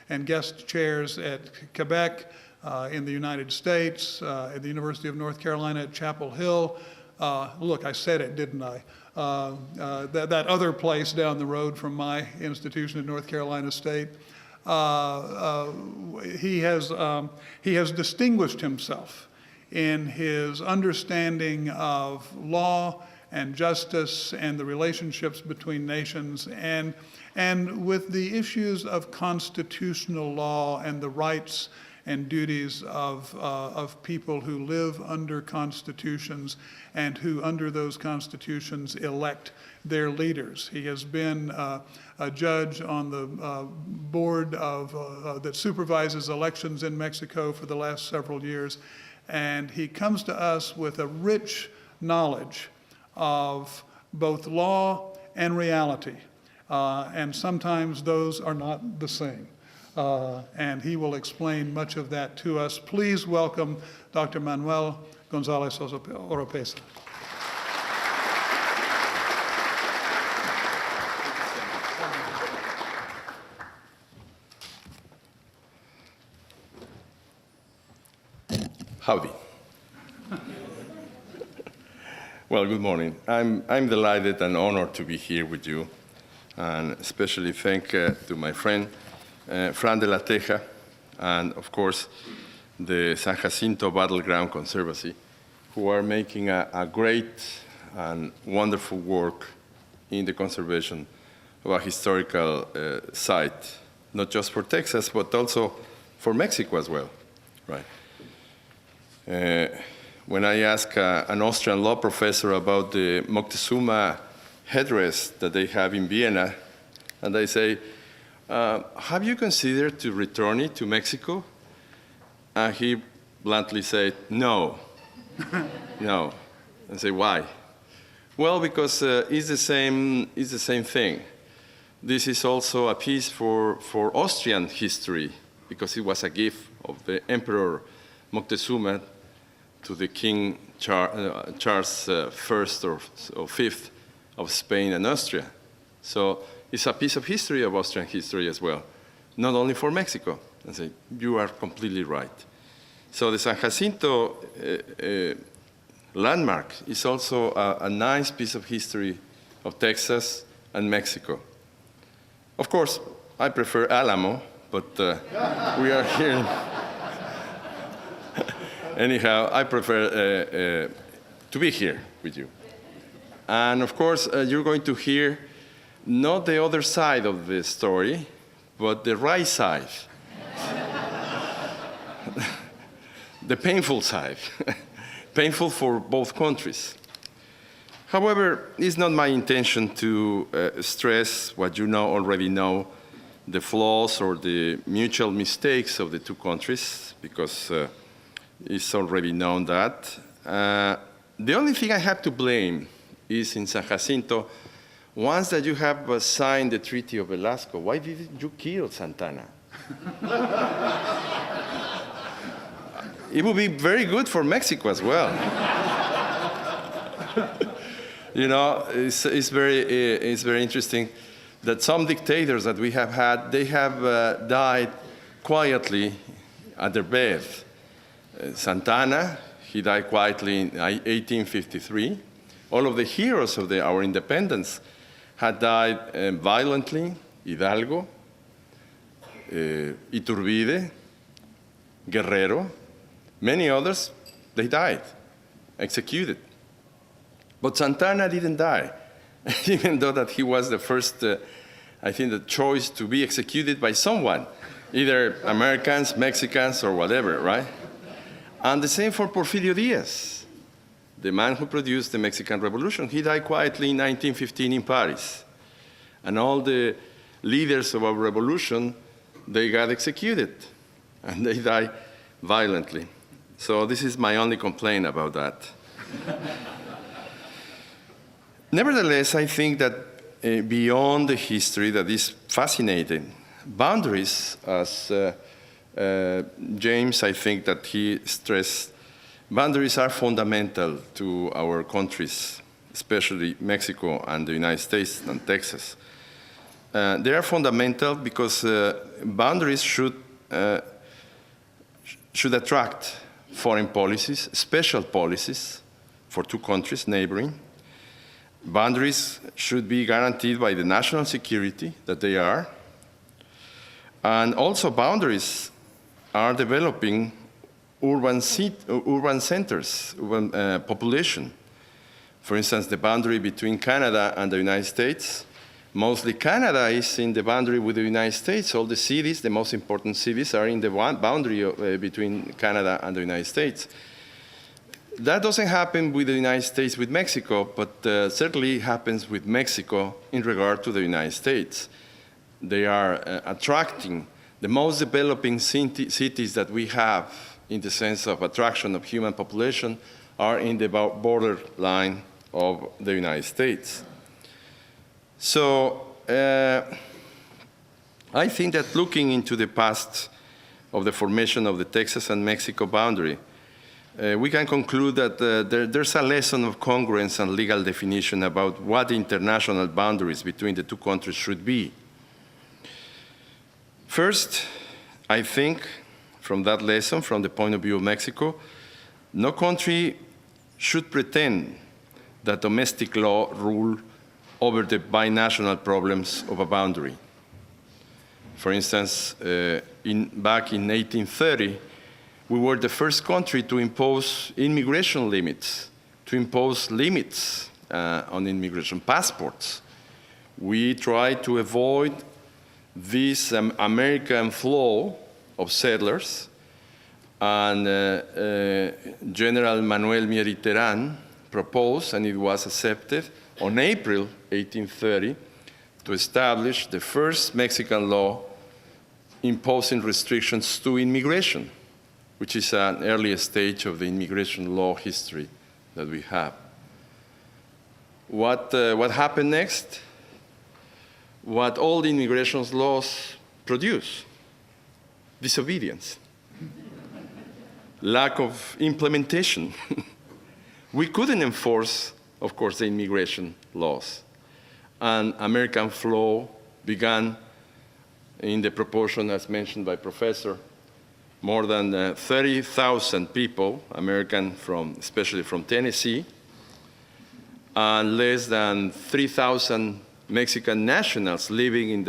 and guest chairs at Quebec in the United States, at the University of North Carolina at Chapel Hill. Look, I said it, didn't I? That other place down the road from my institution in North Carolina State. He has distinguished himself in his understanding of law and justice and the relationships between nations and with the issues of constitutional law and the rights and duties of people who live under constitutions and who under those constitutions elect their leaders. He has been a judge on the board that supervises elections in Mexico for the last several years, and he comes to us with a rich knowledge of both law and reality, and sometimes those are not the same. And he will explain much of that to us. Please welcome Dr. Manuel Gonzalez Oropeza. Howdy. Well, good morning. I'm delighted and honored to be here with you, and especially thank to my friend Fran de la Teja, and of course the San Jacinto Battleground Conservancy, who are making a great and wonderful work in the conservation of a historical site, not just for Texas, but also for Mexico as well, right? When I ask an Austrian law professor about the Moctezuma headdress that they have in Vienna, and I say, have you considered to return it to Mexico? And he bluntly said, no, no. I say, why? Well, because it's the same thing. This is also a piece for Austrian history, because it was a gift of the Emperor Moctezuma to the King Charles I or V of Spain and Austria. So it's a piece of history of Austrian history as well, not only for Mexico. I say, you are completely right. So the San Jacinto landmark is also a nice piece of history of Texas and Mexico. Of course, I prefer Alamo, but we are here. Anyhow, I prefer to be here with you. And of course, you're going to hear not the other side of the story, but the right side. The painful side. Painful for both countries. However, it's not my intention to stress what you already know, the flaws or the mutual mistakes of the two countries, because it's already known that. The only thing I have to blame is in San Jacinto, once that you have signed the Treaty of Velasco, why didn't you kill Santana? It would be very good for Mexico as well. You know, it's very interesting that some dictators that we have had, they have died quietly at their bed. Santana, he died quietly in 1853. All of the heroes of our independence had died violently. Hidalgo, Iturbide, Guerrero, many others, they died, executed. But Santana didn't die, even though that he was the first, I think, the choice to be executed by someone, either Americans, Mexicans, or whatever, right? And the same for Porfirio Diaz, the man who produced the Mexican Revolution. He died quietly in 1915 in Paris. And all the leaders of our revolution, they got executed, and they died violently. So this is my only complaint about that. Nevertheless, I think that beyond the history that is fascinating, boundaries, as James, I think that he stressed, boundaries are fundamental to our countries, especially Mexico and the United States and Texas. They are fundamental because boundaries should attract foreign policies, special policies for two countries neighboring. Boundaries should be guaranteed by the national security that they are. And also boundaries are developing urban centers, urban population. For instance, the boundary between Canada and the United States. Mostly Canada is in the boundary with the United States. All the cities, the most important cities, are in the boundary between Canada and the United States. That doesn't happen with the United States with Mexico, but certainly happens with Mexico in regard to the United States. They are attracting the most developing cities that we have in the sense of attraction of human population are in the borderline of the United States. So I think that looking into the past of the formation of the Texas and Mexico boundary, we can conclude that there's a lesson of congruence and legal definition about what the international boundaries between the two countries should be. First, I think, from that lesson, from the point of view of Mexico, No country should pretend that domestic law rule over the binational problems of a boundary. For instance, back in 1830, we were the first country to impose immigration limits, to impose limits on immigration passports. We tried to avoid this American flow of settlers, and General Manuel proposed, and it was accepted on April 1830, to establish the first Mexican law imposing restrictions to immigration, which is an early stage of the immigration law history that we have. What happened next? What all the immigration laws produce: disobedience, lack of implementation. We couldn't enforce, of course, the immigration laws. And American flow began in the proportion as mentioned by Professor. More than 30,000 people, American especially from Tennessee, and less than 3,000 Mexican nationals living in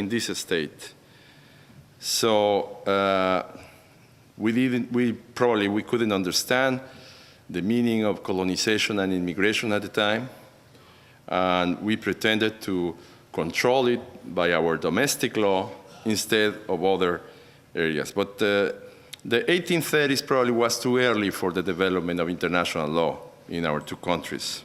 this state. So we couldn't understand the meaning of colonization and immigration at the time, and we pretended to control it by our domestic law instead of other areas. But the 1830s probably was too early for the development of international law in our two countries.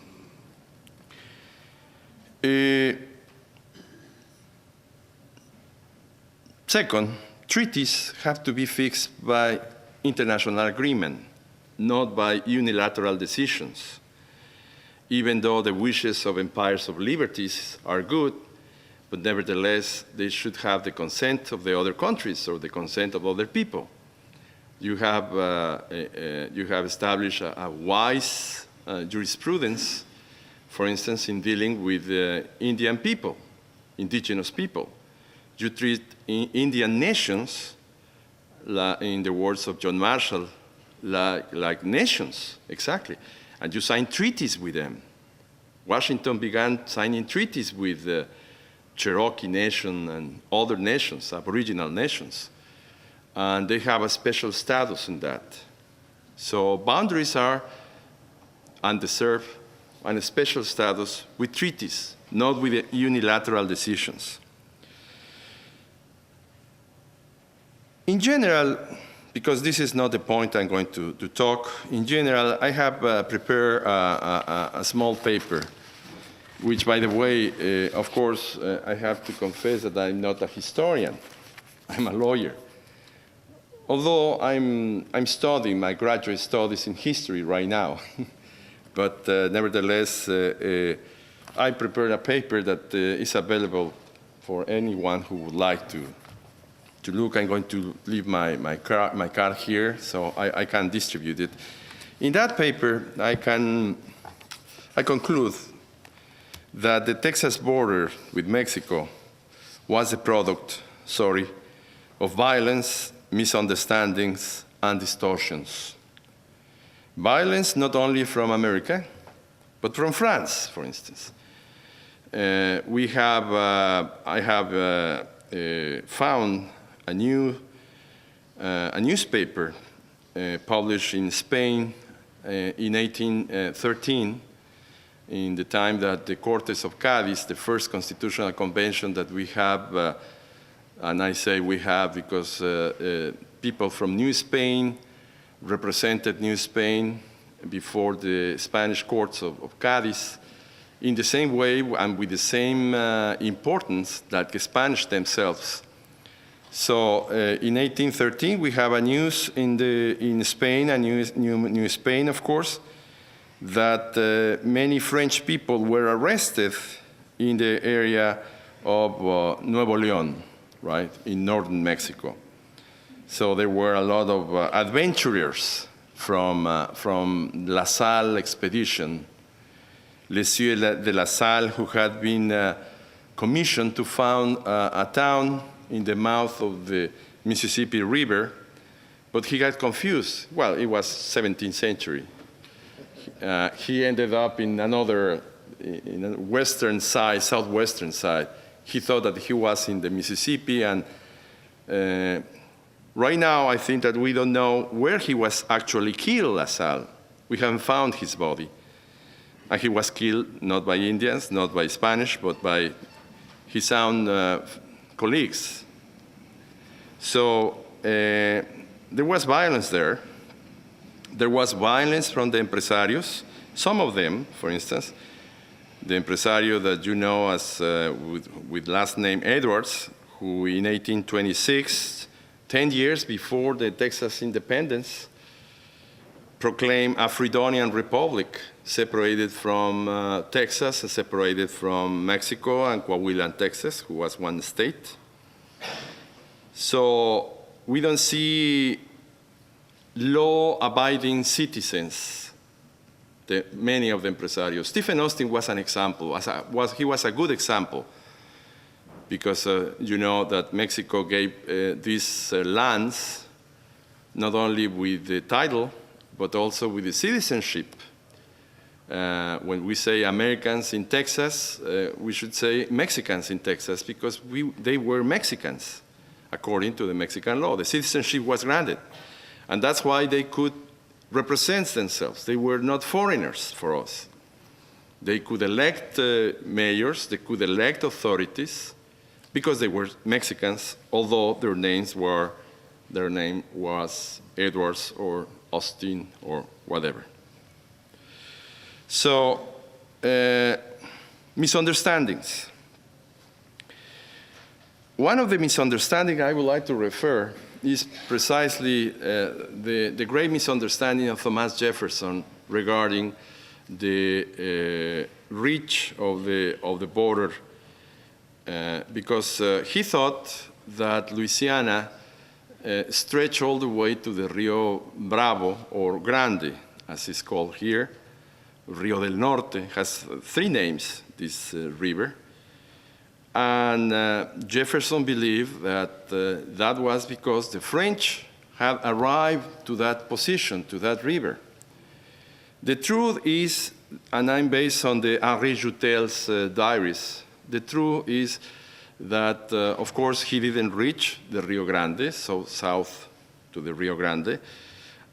Second, treaties have to be fixed by international agreement, not by unilateral decisions. Even though the wishes of empires of liberties are good, but nevertheless, they should have the consent of the other countries or the consent of other people. You have established a wise jurisprudence, for instance, in dealing with Indian people, indigenous people. You treat Indian nations, in the words of John Marshall, like nations, exactly. And you sign treaties with them. Washington began signing treaties with the Cherokee Nation and other nations, Aboriginal nations. And they have a special status in that. So boundaries are undeserved and a special status with treaties, not with unilateral decisions. In general, because this is not the point I'm going to talk, in general, I have prepared a small paper, which, by the way, of course, I have to confess that I'm not a historian. I'm a lawyer. Although I'm studying my graduate studies in history right now. But nevertheless, I prepared a paper that is available for anyone who would like to look. I'm going to leave my card here so I can distribute it. In that paper, I conclude that the Texas border with Mexico was a product, of violence, misunderstandings, and distortions. Violence not only from America, but from France, for instance. I have found a newspaper published in Spain in 1813, in the time that the Cortes of Cádiz, the first constitutional convention that we have, and I say we have because people from New Spain represented New Spain before the Spanish courts of Cádiz, in the same way and with the same importance that the Spanish themselves. So in 1813, we have a news in Spain, a New Spain, of course, that many French people were arrested in the area of Nuevo León, right, in northern Mexico. So there were a lot of adventurers from La Salle expedition, Les Sieur de La Salle, who had been commissioned to found a town in the mouth of the Mississippi River but he got confused. Well, it was 17th century. He ended up in a western side, southwestern side. He thought that he was in the Mississippi, and right now I think that we don't know where he was actually killed, LaSalle. We haven't found his body. And he was killed not by Indians, not by Spanish, but by his own colleagues. So there was violence there. There was violence from the empresarios, some of them, for instance. The empresario that you know as with last name Edwards, who in 1826, 10 years before the Texas independence, proclaimed a Fredonian republic, separated from Texas and separated from Mexico and Coahuila and Texas, who was one state. So we don't see law-abiding citizens, many of the empresarios. Stephen Austin was an example. He was a good example because you know that Mexico gave these lands not only with the title, but also with the citizenship. When we say Americans in Texas, we should say Mexicans in Texas because they were Mexicans according to the Mexican law. The citizenship was granted. And that's why they could represent themselves. They were not foreigners for us. They could elect mayors, they could elect authorities because they were Mexicans, although their name was Edwards or Austin or whatever. So, misunderstandings. One of the misunderstandings I would like to refer is precisely the great misunderstanding of Thomas Jefferson regarding the reach of the border, because he thought that Louisiana stretched all the way to the Rio Bravo, or Grande, as it's called here. Rio del Norte has three names, this river. And Jefferson believed that that was because the French had arrived to that position, to that river. The truth is, and I'm based on the Henri Joutel's diaries, the truth is that, of course, he didn't reach the Rio Grande, so south to the Rio Grande.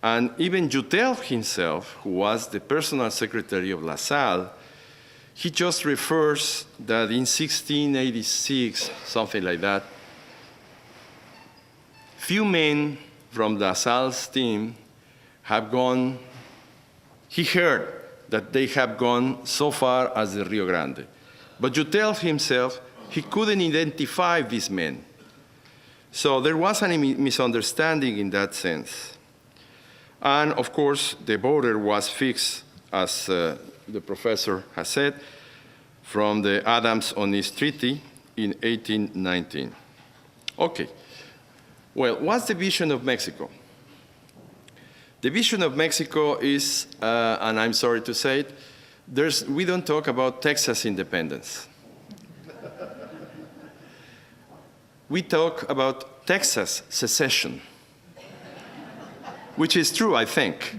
And even Joutel himself, who was the personal secretary of LaSalle, he just refers that in 1686, something like that, few men from LaSalle's team have gone, he heard that they have gone so far as the Rio Grande. But Joutel himself, he couldn't identify these men. So there was a misunderstanding in that sense. And of course, the border was fixed, as the professor has said, from the Adams-Onis Treaty in 1819. Okay, well, what's the vision of Mexico? The vision of Mexico is, and I'm sorry to say it, we don't talk about Texas independence. We talk about Texas secession, which is true, I think.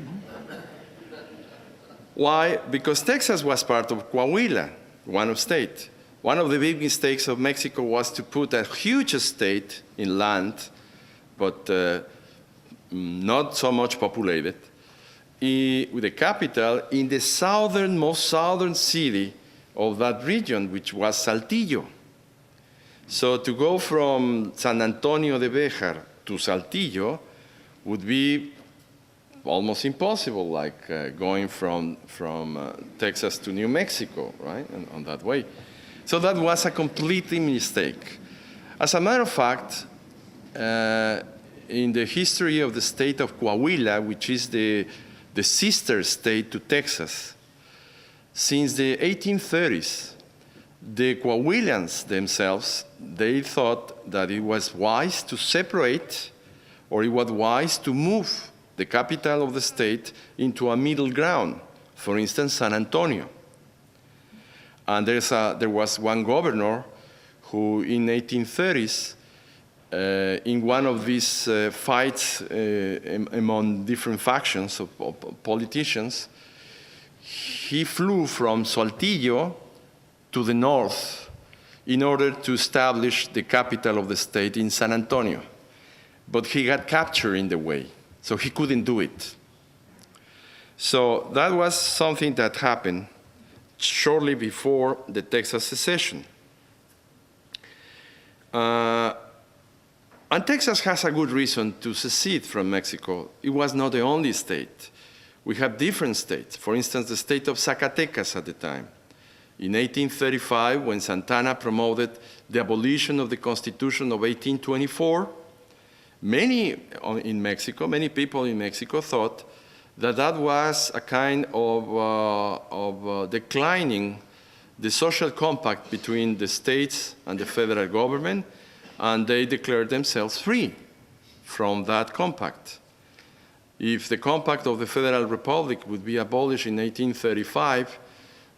Why? Because Texas was part of Coahuila, one state. One of the big mistakes of Mexico was to put a huge state in land, but not so much populated, with the capital in the most southern city of that region, which was Saltillo. So to go from San Antonio de Béjar to Saltillo would be almost impossible, like going from Texas to New Mexico, right, and on that way. So that was a completely mistake. As a matter of fact, in the history of the state of Coahuila, which is the sister state to Texas, since the 1830s, the Coahuilans themselves, they thought that it was wise to separate, or it was wise to move the capital of the state into a middle ground, for instance, San Antonio. And there was one governor who in 1830s in one of these fights among different factions of politicians, he flew from Saltillo to the north in order to establish the capital of the state in San Antonio. But he got captured in the way, so he couldn't do it. So that was something that happened shortly before the Texas secession. And Texas has a good reason to secede from Mexico. It was not the only state. We have different states. For instance, the state of Zacatecas at the time. In 1835, when Santana promoted the abolition of the Constitution of 1824, many people in Mexico thought that that was a kind of declining the social compact between the states and the federal government, and they declared themselves free from that compact. If the compact of the Federal Republic would be abolished in 1835,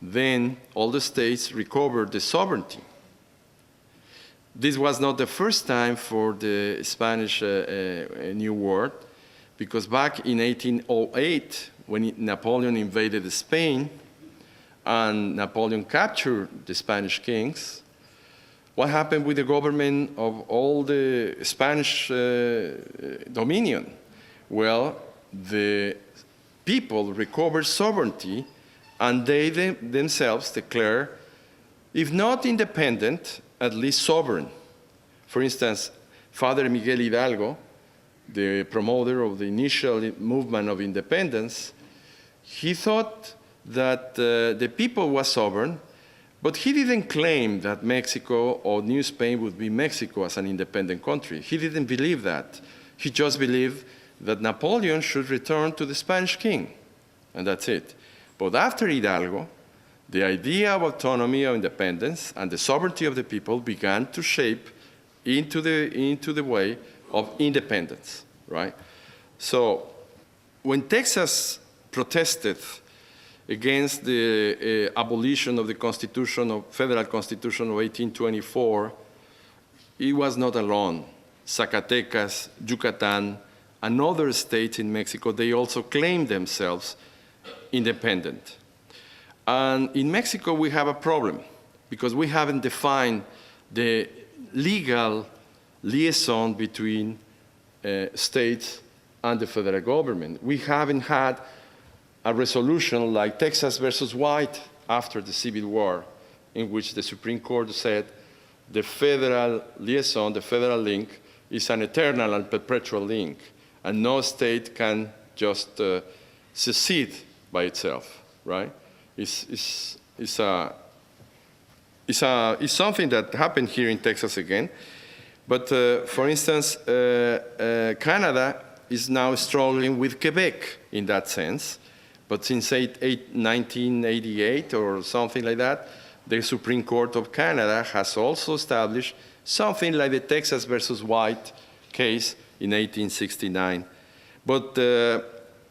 then all the states recovered the sovereignty. This was not the first time for the Spanish New World, because back in 1808, when Napoleon invaded Spain and Napoleon captured the Spanish kings, what happened with the government of all the Spanish dominion? Well, the people recovered sovereignty, and they themselves declare, if not independent, at least sovereign. For instance, Father Miguel Hidalgo, the promoter of the initial movement of independence, he thought that the people was sovereign, but he didn't claim that Mexico or New Spain would be Mexico as an independent country. He didn't believe that. He just believed that Napoleon should return to the Spanish king, and that's it. But after Hidalgo, the idea of autonomy or independence and the sovereignty of the people began to shape into the way of independence, right? So when Texas protested against the abolition of the Federal Constitution of 1824, it was not alone. Zacatecas, Yucatan, and other states in Mexico, they also claimed themselves independent. And in Mexico, we have a problem because we haven't defined the legal liaison between states and the federal government. We haven't had a resolution like Texas versus White after the Civil War, in which the Supreme Court said the federal liaison, the federal link, is an eternal and perpetual link, and no state can just secede by itself, right? It's something that happened here in Texas again. But for instance, Canada is now struggling with Quebec in that sense. But since 1988 or something like that, the Supreme Court of Canada has also established something like the Texas versus White case in 1869. But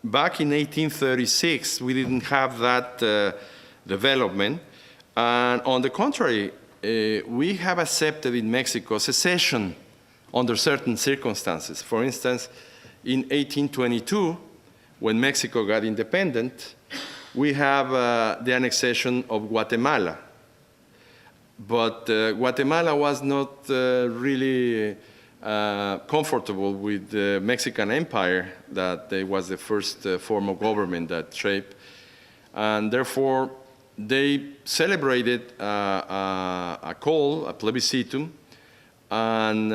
back in 1836, we didn't have that development. And on the contrary, we have accepted in Mexico secession under certain circumstances. For instance, in 1822, when Mexico got independent, we have the annexation of Guatemala. But Guatemala was not really comfortable with the Mexican Empire, that was the first form of government that shaped. And therefore, they celebrated a call, a plebiscitum, and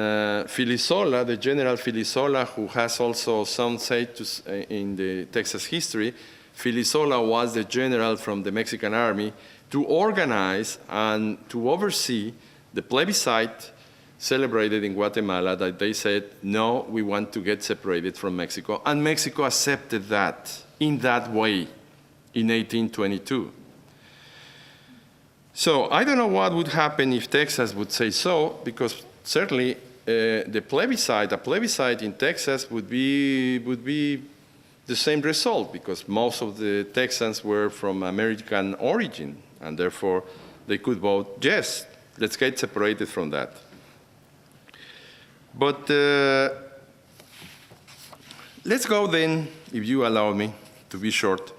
Filisola, the General Filisola, who has also some say in the Texas history, Filisola was the general from the Mexican army to organize and to oversee the plebiscite celebrated in Guatemala, that they said, no, we want to get separated from Mexico. And Mexico accepted that in that way in 1822. So I don't know what would happen if Texas would say so, because certainly a plebiscite in Texas would be the same result, because most of the Texans were from American origin, and therefore they could vote, yes, let's get separated from that. But let's go then, if you allow me to be short,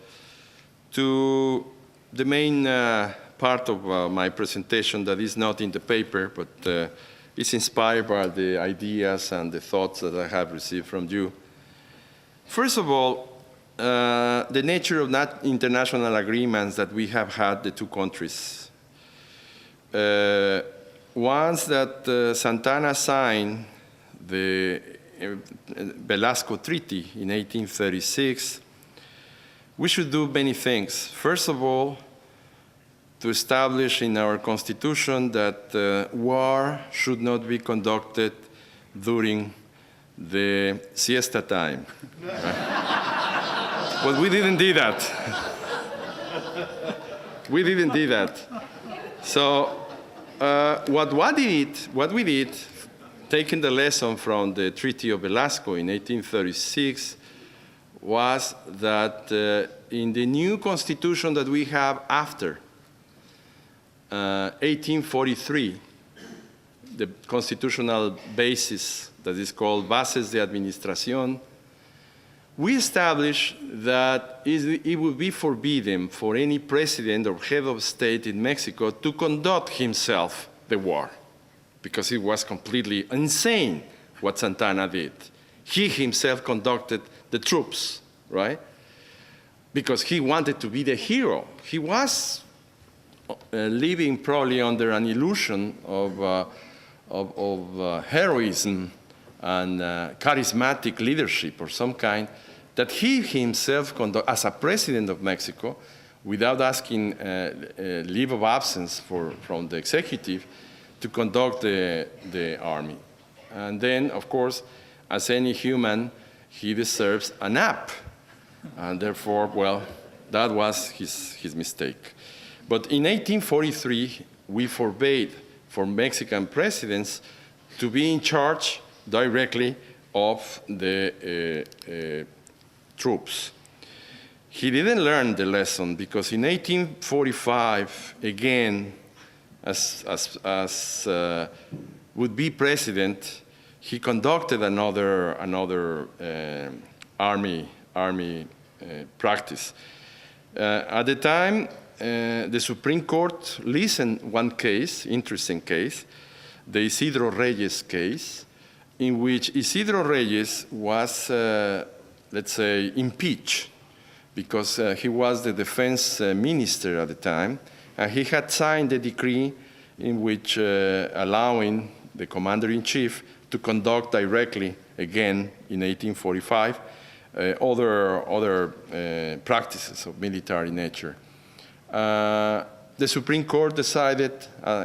to the main part of my presentation that is not in the paper, but is inspired by the ideas and the thoughts that I have received from you. First of all, the nature of international agreements that we have had, the two countries. Once that Santana signed the Velasco Treaty in 1836, we should do many things. First of all, to establish in our Constitution that war should not be conducted during the siesta time. But we didn't do that. We didn't do that. So what we did, taking the lesson from the Treaty of Velasco in 1836, was that in the new Constitution that we have after 1843, the constitutional basis that is called Bases de Administración, we established that it would be forbidden for any president or head of state in Mexico to conduct himself the war, because it was completely insane what Santana did. He himself conducted the troops, right? Because he wanted to be the hero. He was living probably under an illusion of heroism and charismatic leadership or some kind, that he himself, as a president of Mexico, without asking leave of absence from the executive, to conduct the army. And then, of course, as any human, he deserves a nap. And therefore, well, that was his mistake. But in 1843, we forbade for Mexican presidents to be in charge directly of the troops. He didn't learn the lesson, because in 1845, again, as would-be president, he conducted another army practice. At the time, the Supreme Court listened one case, interesting case, the Isidro Reyes case, in which Isidro Reyes was, let's say, impeached because he was the defense minister at the time, and he had signed a decree in which allowing the commander-in-chief to conduct directly, again in 1845, other practices of military nature. The Supreme Court decided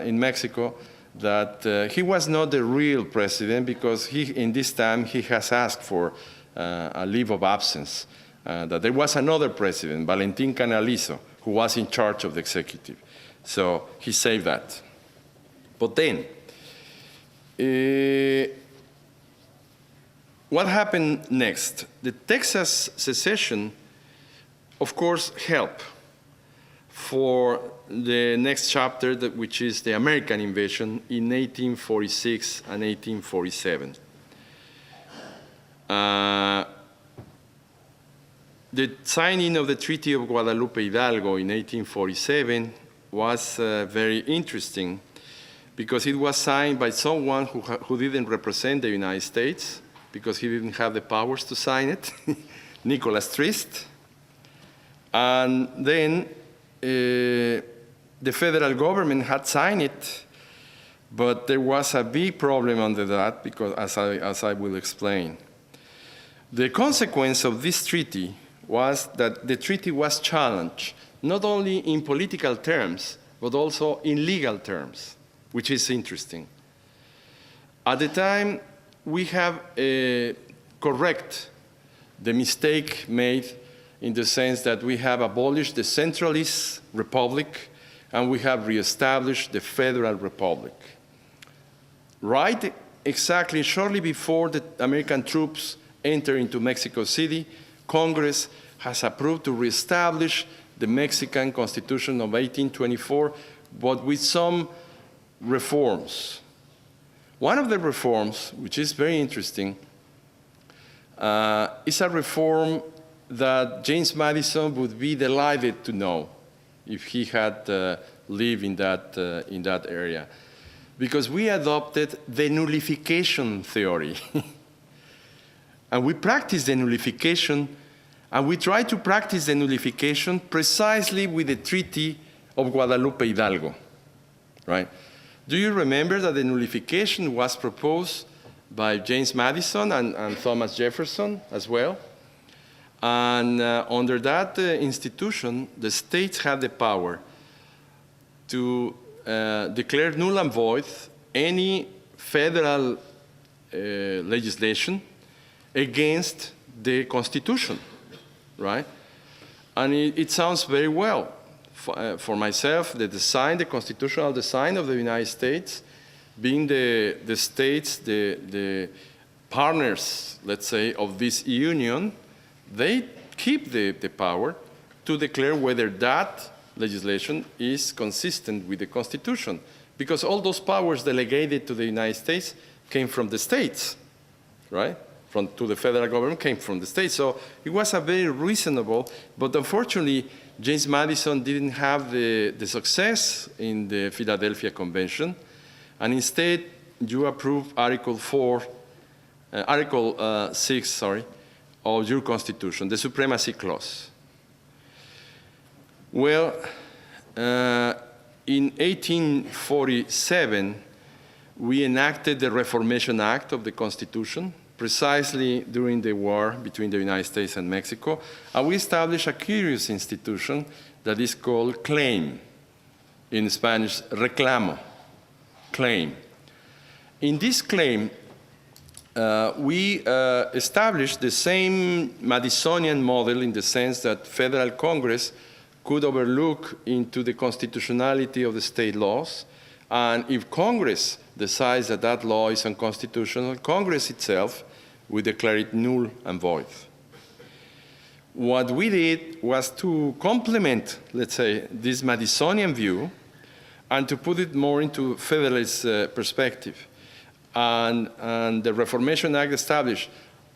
in Mexico that he was not the real president, because in this time he has asked for a leave of absence, that there was another president, Valentin Canalizo, who was in charge of the executive. So he saved that. But then, what happened next? The Texas secession, of course, helped for the next chapter, which is the American invasion in 1846 and 1847. The signing of the Treaty of Guadalupe Hidalgo in 1847 was very interesting, because it was signed by someone who didn't represent the United States, because he didn't have the powers to sign it, Nicholas Trist. And then the federal government had signed it, but there was a big problem under that, because as I will explain. The consequence of this treaty was that the treaty was challenged, not only in political terms, but also in legal terms, which is interesting. At the time, we have correct the mistake made, in the sense that we have abolished the centralist republic and we have reestablished the federal republic. Right exactly shortly before the American troops enter into Mexico City, Congress has approved to reestablish the Mexican Constitution of 1824, but with some reforms. One of the reforms, which is very interesting, is a reform that James Madison would be delighted to know if he had lived in that area. Because we adopted the nullification theory. And we practice the nullification, and we try to practice the nullification precisely with the Treaty of Guadalupe Hidalgo, right? Do you remember that the nullification was proposed by James Madison and Thomas Jefferson as well? And under that institution, the states had the power to declare null and void any federal legislation against the Constitution, right? And it sounds very well. For myself, the constitutional design of the United States, being the states, the partners, let's say, of this union, they keep the power to declare whether that legislation is consistent with the Constitution, because all those powers delegated to the United States came from the states, right? To the federal government came from the states. So it was a very reasonable, but unfortunately, James Madison didn't have the success in the Philadelphia Convention, and instead you approved Article 6, of your Constitution, the Supremacy Clause. Well, in 1847, we enacted the Reformation Act of the Constitution, precisely during the war between the United States and Mexico, and we established a curious institution that is called claim. In Spanish, reclamo, claim. In this claim, we established the same Madisonian model in the sense that federal Congress could overlook into the constitutionality of the state laws, and if Congress decides that that law is unconstitutional, Congress itself will declare it null and void. What we did was to complement, let's say, this Madisonian view and to put it more into Federalist perspective. And the Reformation Act established,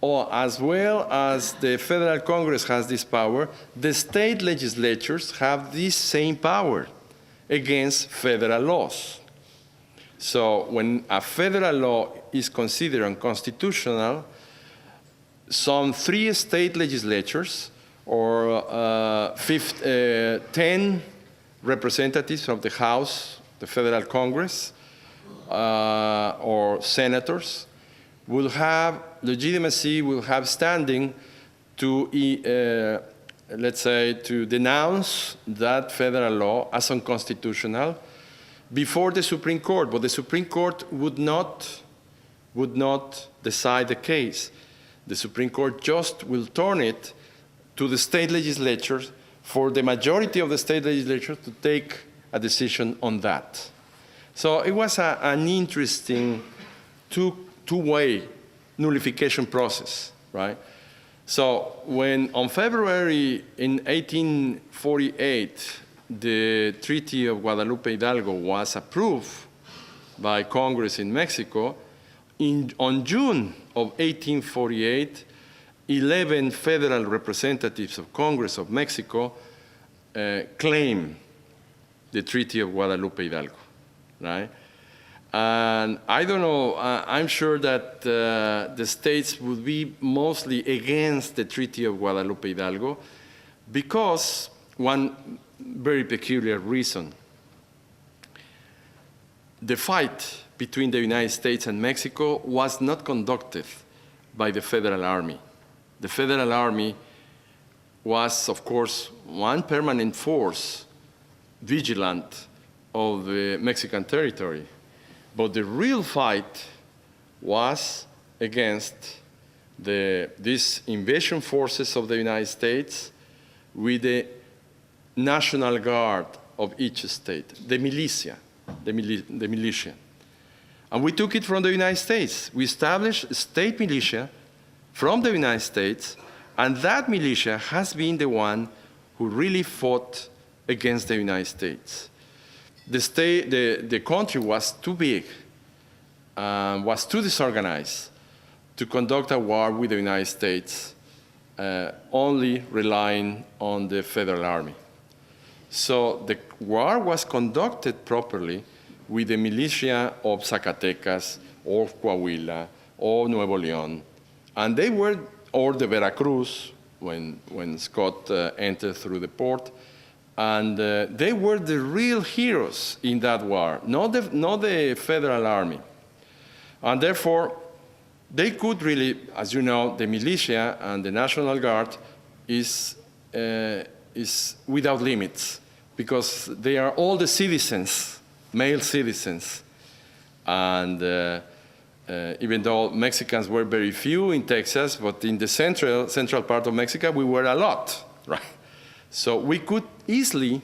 as well as the federal Congress has this power, the state legislatures have this same power against federal laws. So when a federal law is considered unconstitutional, some 3 state legislatures or 10 representatives from the House, the federal Congress, or senators will have legitimacy, will have standing to, let's say, to denounce that federal law as unconstitutional before the Supreme Court. But the Supreme Court would not decide the case. The Supreme Court just will turn it to the state legislatures for the majority of the state legislatures to take a decision on that. So it was an interesting two-way nullification process, right? So when on February in 1848, the Treaty of Guadalupe Hidalgo was approved by Congress in Mexico, on June of 1848, 11 federal representatives of Congress of Mexico claimed the Treaty of Guadalupe Hidalgo, right? And I don't know, I'm sure that the states would be mostly against the Treaty of Guadalupe Hidalgo because one very peculiar reason. The fight between the United States and Mexico was not conducted by the Federal Army. The Federal Army was, of course, one permanent force vigilant of the Mexican territory. But the real fight was against these invasion forces of the United States with the National Guard of each state, the militia, the militia. And we took it from the United States. We established a state militia from the United States, and that militia has been the one who really fought against the United States. The country was too big was too disorganized to conduct a war with the United States, only relying on the Federal Army. So the war was conducted properly with the militia of Zacatecas, or Coahuila, or Nuevo León, and they were, or the Veracruz, when Scott entered through the port, and they were the real heroes in that war, not the Federal Army. And therefore, they could really, as you know, the militia and the National Guard is without limits, because they are all the citizens, male citizens. And even though Mexicans were very few in Texas, but in the central part of Mexico, we were a lot, right? So we could easily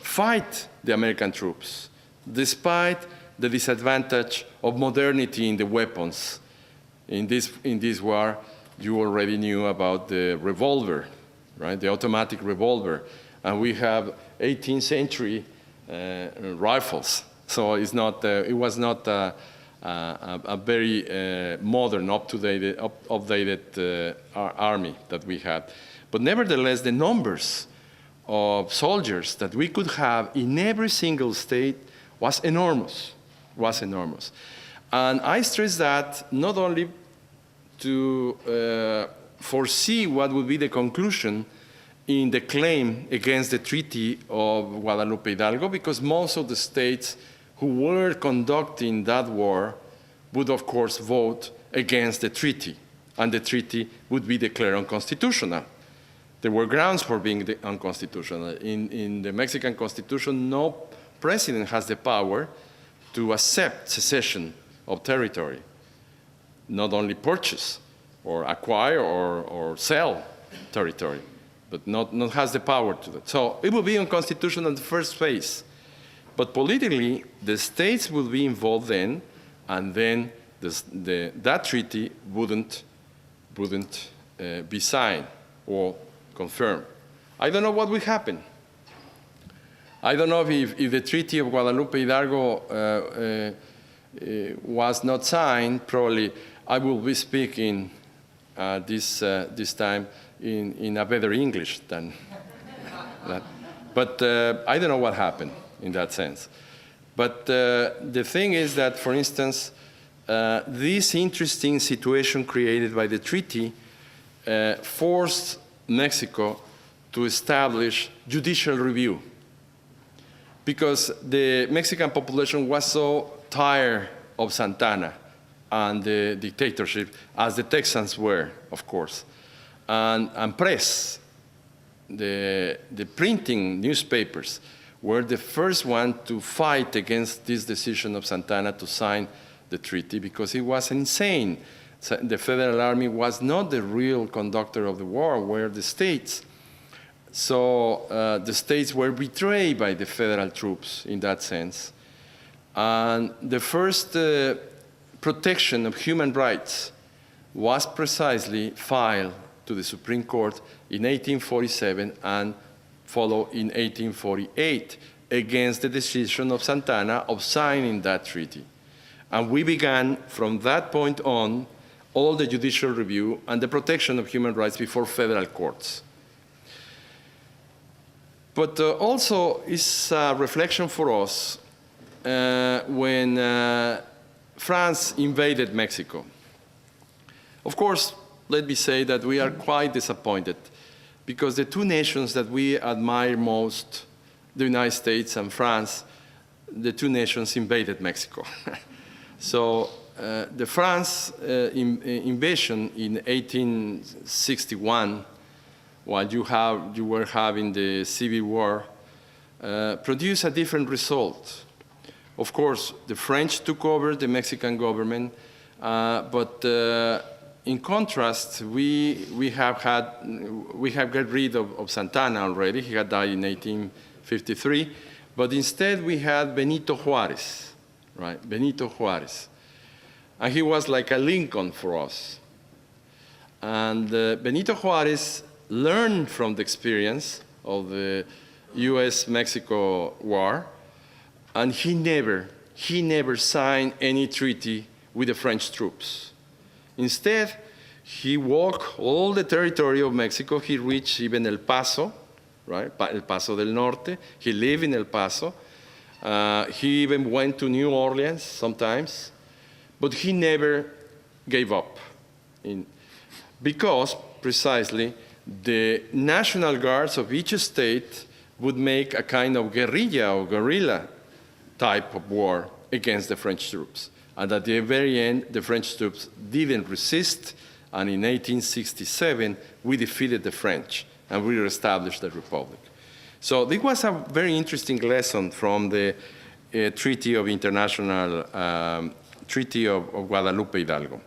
fight the American troops, despite the disadvantage of modernity in the weapons. In this war, you already knew about the revolver, right? The automatic revolver. And we have 18th century rifles. So it was not a very modern, updated army that we had. But nevertheless, the numbers of soldiers that we could have in every single state was enormous, And I stress that not only to foresee what would be the conclusion in the claim against the Treaty of Guadalupe Hidalgo, because most of the states who were conducting that war would, of course, vote against the treaty, and the treaty would be declared unconstitutional. There were grounds for being unconstitutional. In the Mexican Constitution, no president has the power to accept secession of territory, not only purchase or acquire or sell territory, but not has the power to that. So it will be unconstitutional in the first phase. But politically, the states will be involved then, and then that treaty wouldn't be signed or confirmed. I don't know what will happen. I don't know if the Treaty of Guadalupe Hidalgo was not signed. Probably I will be speaking this time in a better English than that. But I don't know what happened in that sense. But the thing is that, for instance, this interesting situation created by the treaty forced Mexico to establish judicial review, because the Mexican population was so tired of Santana and the dictatorship, as the Texans were, of course. And press, the printing newspapers, were the first one to fight against this decision of Santana to sign the treaty, because it was insane. The Federal Army was not the real conductor of the war, were the states. So the states were betrayed by the federal troops in that sense. And the first protection of human rights was precisely filed to the Supreme Court in 1847 and followed in 1848 against the decision of Santana of signing that treaty. And we began from that point on all the judicial review and the protection of human rights before federal courts. But also it's a reflection for us when France invaded Mexico. Of course, let me say that we are quite disappointed, because the two nations that we admire most, the United States and France, the two nations invaded Mexico. So the France invasion in 1861, while you were having the Civil War, produced a different result. Of course, the French took over the Mexican government, but in contrast, we have got rid of Santana already. He had died in 1853, but instead we had Benito Juarez, right? Benito Juarez. And he was like a Lincoln for us. And Benito Juarez learned from the experience of the US-Mexico war, and he never he never signed any treaty with the French troops. Instead, he walked all the territory of Mexico. He reached even El Paso, right? El Paso del Norte. He lived in El Paso. He even went to New Orleans sometimes, but he never gave up. Because, precisely, the National Guards of each state would make a kind of guerrilla type of war against the French troops. And at the very end, the French troops didn't resist, and in 1867, we defeated the French, and we reestablished the Republic. So this was a very interesting lesson from the Treaty of Guadalupe Hidalgo.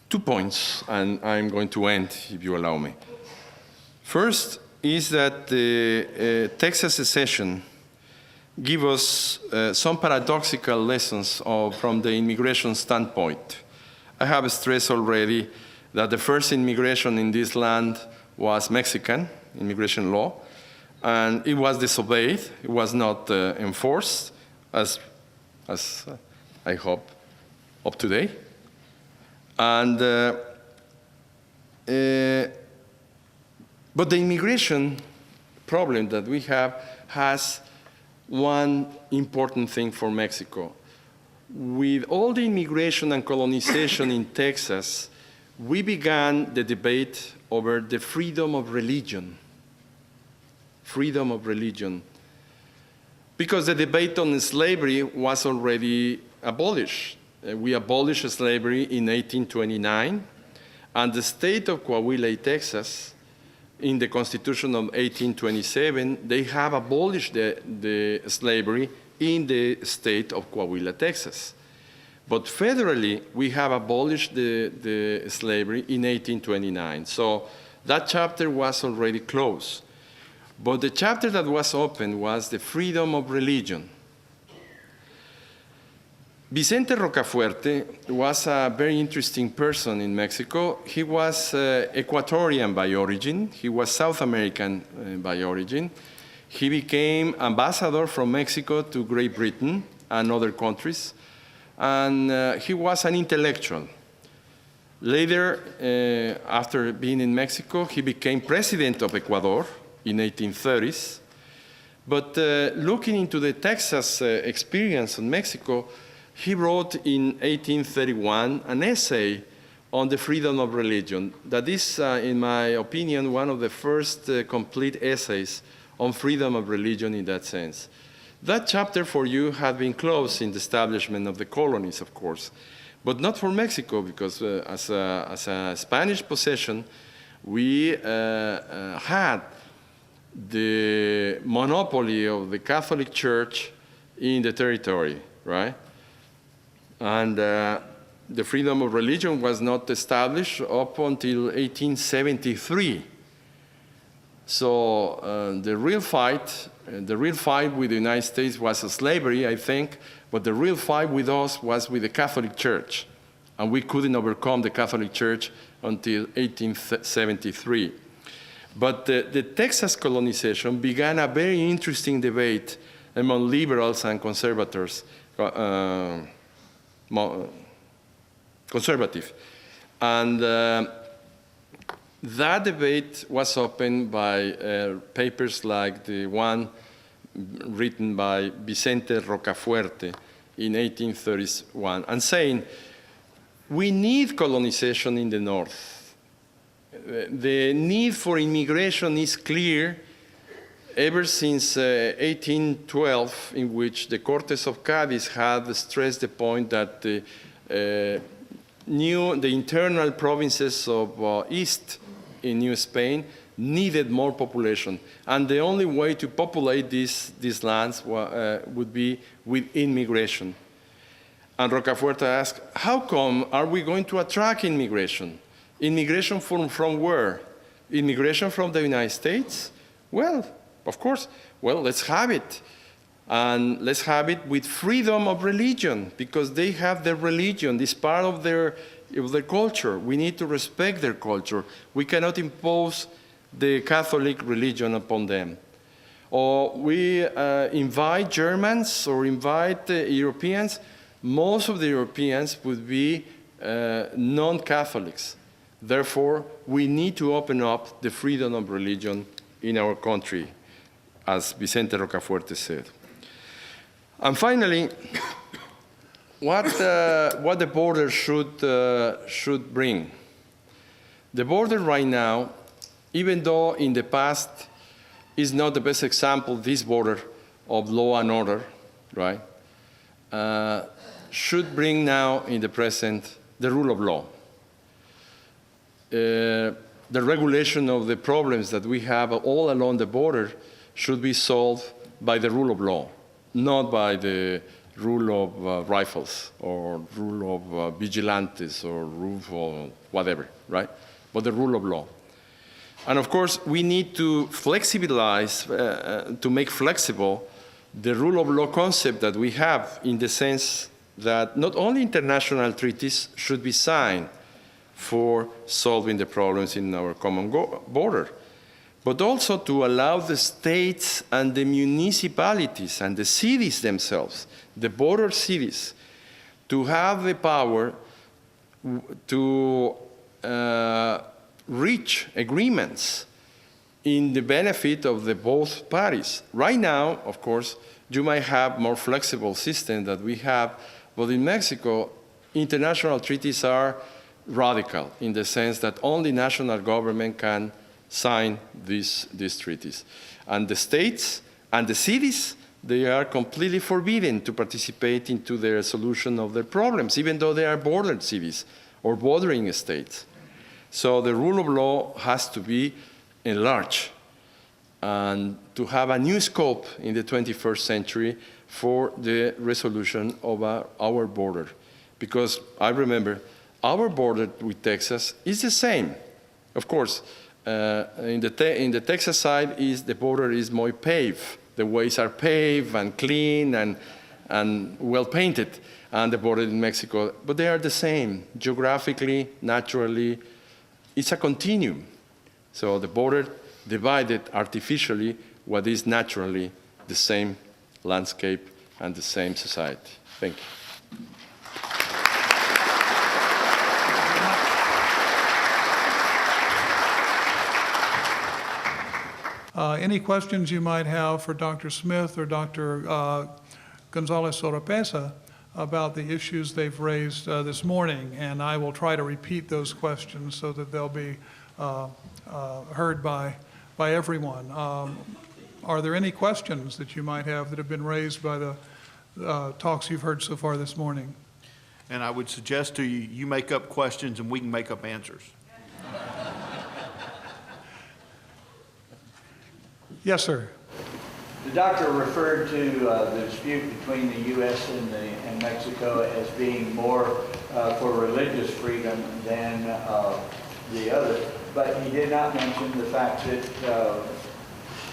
2 points, and I'm going to end, if you allow me. First is that the Texas secession give us some paradoxical lessons from the immigration standpoint. I have stressed already that the first immigration in this land was Mexican immigration law, and it was disobeyed. It was not enforced, as I hope, up to date. And but the immigration problem that we have has one important thing for Mexico. With all the immigration and colonization in Texas, we began the debate over the freedom of religion. Freedom of religion. Because the debate on slavery was already abolished. We abolished slavery in 1829, and the state of Coahuila, Texas, in the Constitution of 1827, they have abolished the slavery in the state of Coahuila, Texas. But federally, we have abolished the slavery in 1829. So that chapter was already closed. But the chapter that was open was the freedom of religion. Vicente Rocafuerte was a very interesting person in Mexico. He was Ecuadorian by origin. He was South American by origin. He became ambassador from Mexico to Great Britain and other countries. And he was an intellectual. Later, after being in Mexico, he became president of Ecuador in 1830s. But looking into the Texas experience in Mexico, he wrote in 1831 an essay on the freedom of religion. That is, in my opinion, one of the first complete essays on freedom of religion in that sense. That chapter for you had been closed in the establishment of the colonies, of course, but not for Mexico, because as a Spanish possession, we had the monopoly of the Catholic Church in the territory, right? And the freedom of religion was not established up until 1873. So the real fight with the United States was slavery, I think, but the real fight with us was with the Catholic Church. And we couldn't overcome the Catholic Church until 1873. But the Texas colonization began a very interesting debate among liberals and conservators. Conservative. And that debate was opened by papers like the one written by Vicente Rocafuerte in 1831, and saying, we need colonization in the North. The need for immigration is clear ever since 1812, in which the Cortes of Cádiz had stressed the point that the internal provinces of East in New Spain needed more population. And the only way to populate these lands would be with immigration. And Rocafuerte asked, how come are we going to attract immigration? Immigration from where? Immigration from the United States? Well, of course. Well, let's have it. And let's have it with freedom of religion, because they have their religion. This part of their culture. We need to respect their culture. We cannot impose the Catholic religion upon them. or we invite Germans or invite Europeans, most of the Europeans would be non-Catholics. Therefore, we need to open up the freedom of religion in our country, as Vicente Rocafuerte said. And finally, what the border should bring. The border right now, even though in the past is not the best example, this border of law and order, right, should bring now in the present the rule of law. The regulation of the problems that we have all along the border should be solved by the rule of law, not by the rule of rifles or rule of vigilantes or rule of whatever, right? But the rule of law. And of course, we need to flexibilize, to make flexible the rule of law concept that we have, in the sense that not only international treaties should be signed for solving the problems in our common border, but also to allow the states and the municipalities and the cities themselves, the border cities, to have the power to reach agreements in the benefit of the both parties. Right now, of course, you might have more flexible system that we have, but in Mexico, international treaties are radical in the sense that only national government can sign these treaties. And the states and the cities, they are completely forbidden to participate into the solution of their problems, even though they are border cities or bordering states. So the rule of law has to be enlarged and to have a new scope in the 21st century for the resolution of our border. Because I remember our border with Texas is the same. Of course, in the Texas side, the border is more paved. The ways are paved and clean and well painted, and the border in Mexico, but they are the same, geographically, naturally. It's a continuum. So the border divided artificially what is naturally the same landscape and the same society. Thank you. Any questions you might have for Dr. Smith or Dr. Gonzalez Oropeza about the issues they've raised this morning, and I will try to repeat those questions so that they'll be heard by everyone. Are there any questions that you might have that have been raised by the talks you've heard so far this morning? And I would suggest to you, you make up questions and we can make up answers. Yes, sir. The doctor referred to the dispute between the U.S. and Mexico as being more for religious freedom than the other, but he did not mention the fact that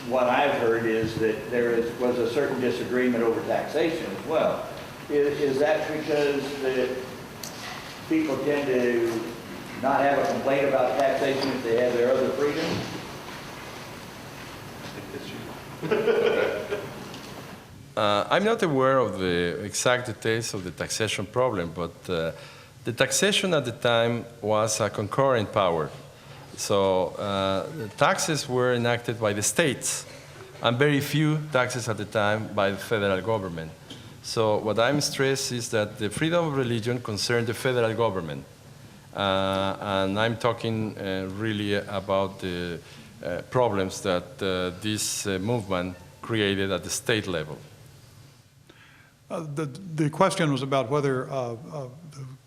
what I've heard is that there was a certain disagreement over taxation as well. Is that because the people tend to not have a complaint about taxation if they have their other freedoms? I'm not aware of the exact details of the taxation problem, but the taxation at the time was a concurrent power. So the taxes were enacted by the states, and very few taxes at the time by the federal government. So what I'm stressing is that the freedom of religion concerned the federal government. And I'm talking really about the problems that this movement created at the state level. The question was about whether the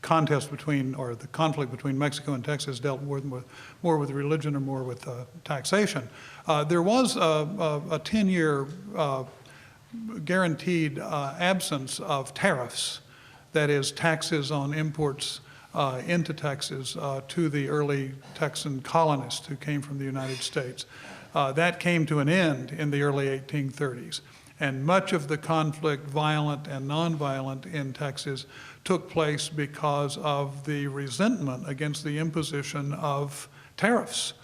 contest between, or the conflict between Mexico and Texas dealt more with religion or more with taxation. There was a 10-year guaranteed absence of tariffs, that is, taxes on imports into Texas to the early Texan colonists who came from the United States. That came to an end in the early 1830s. And much of the conflict, violent and nonviolent, in Texas took place because of the resentment against the imposition of tariffs.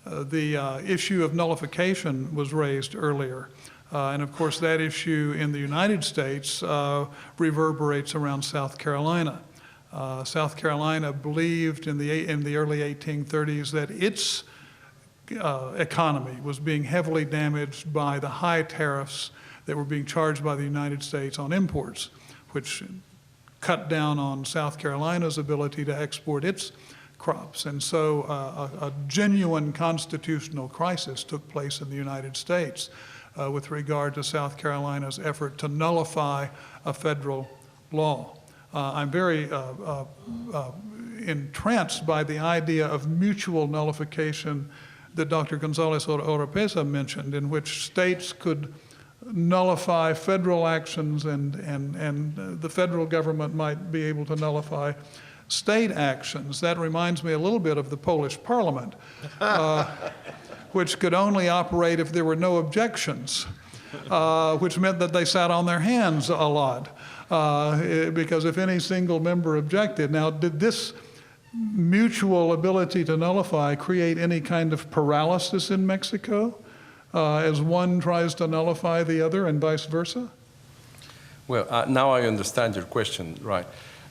The issue of nullification was raised earlier. And of course, that issue in the United States reverberates around South Carolina. South Carolina believed in the early 1830s that its economy was being heavily damaged by the high tariffs that were being charged by the United States on imports, which cut down on South Carolina's ability to export its crops. And so a genuine constitutional crisis took place in the United States with regard to South Carolina's effort to nullify a federal law. I'm very entranced by the idea of mutual nullification that Dr. Gonzalez Oropeza mentioned, in which states could nullify federal actions and the federal government might be able to nullify state actions. That reminds me a little bit of the Polish parliament, which could only operate if there were no objections, which meant that they sat on their hands a lot, because if any single member objected. Now, did this mutual ability to nullify create any kind of paralysis in Mexico as one tries to nullify the other and vice versa? Well, now I understand your question, right,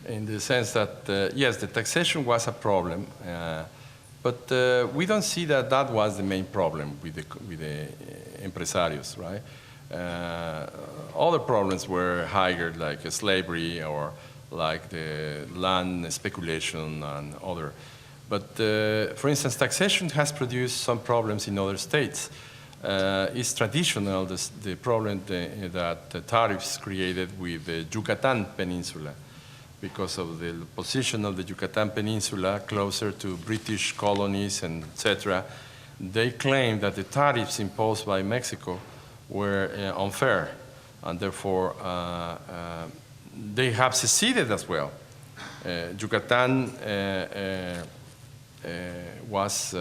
in the sense that, yes, the taxation was a problem, but we don't see that that was the main problem with the empresarios, right? Other problems were higher, like slavery or like the land speculation and other. But for instance, taxation has produced some problems in other states. It's traditional, the problem that the tariffs created with the Yucatan Peninsula, because of the position of the Yucatan Peninsula closer to British colonies and etc. They claim that the tariffs imposed by Mexico were unfair, and therefore they have seceded as well. Yucatan was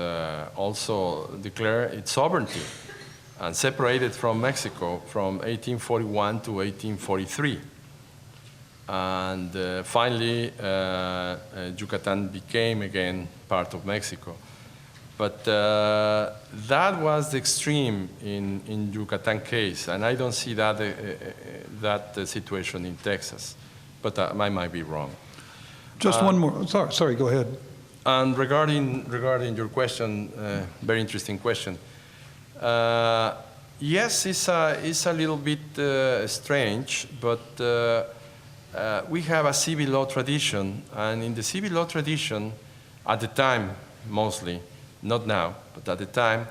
also declared its sovereignty and separated from Mexico from 1841 to 1843. And finally, Yucatan became again part of Mexico. But that was the extreme in Yucatan case, and I don't see that, that situation in Texas, but I might be wrong. Just one more, sorry, go ahead. And regarding your question, very interesting question. Yes, it's a little bit strange, but we have a civil law tradition, and in the civil law tradition, at the time mostly, not now, but at the time,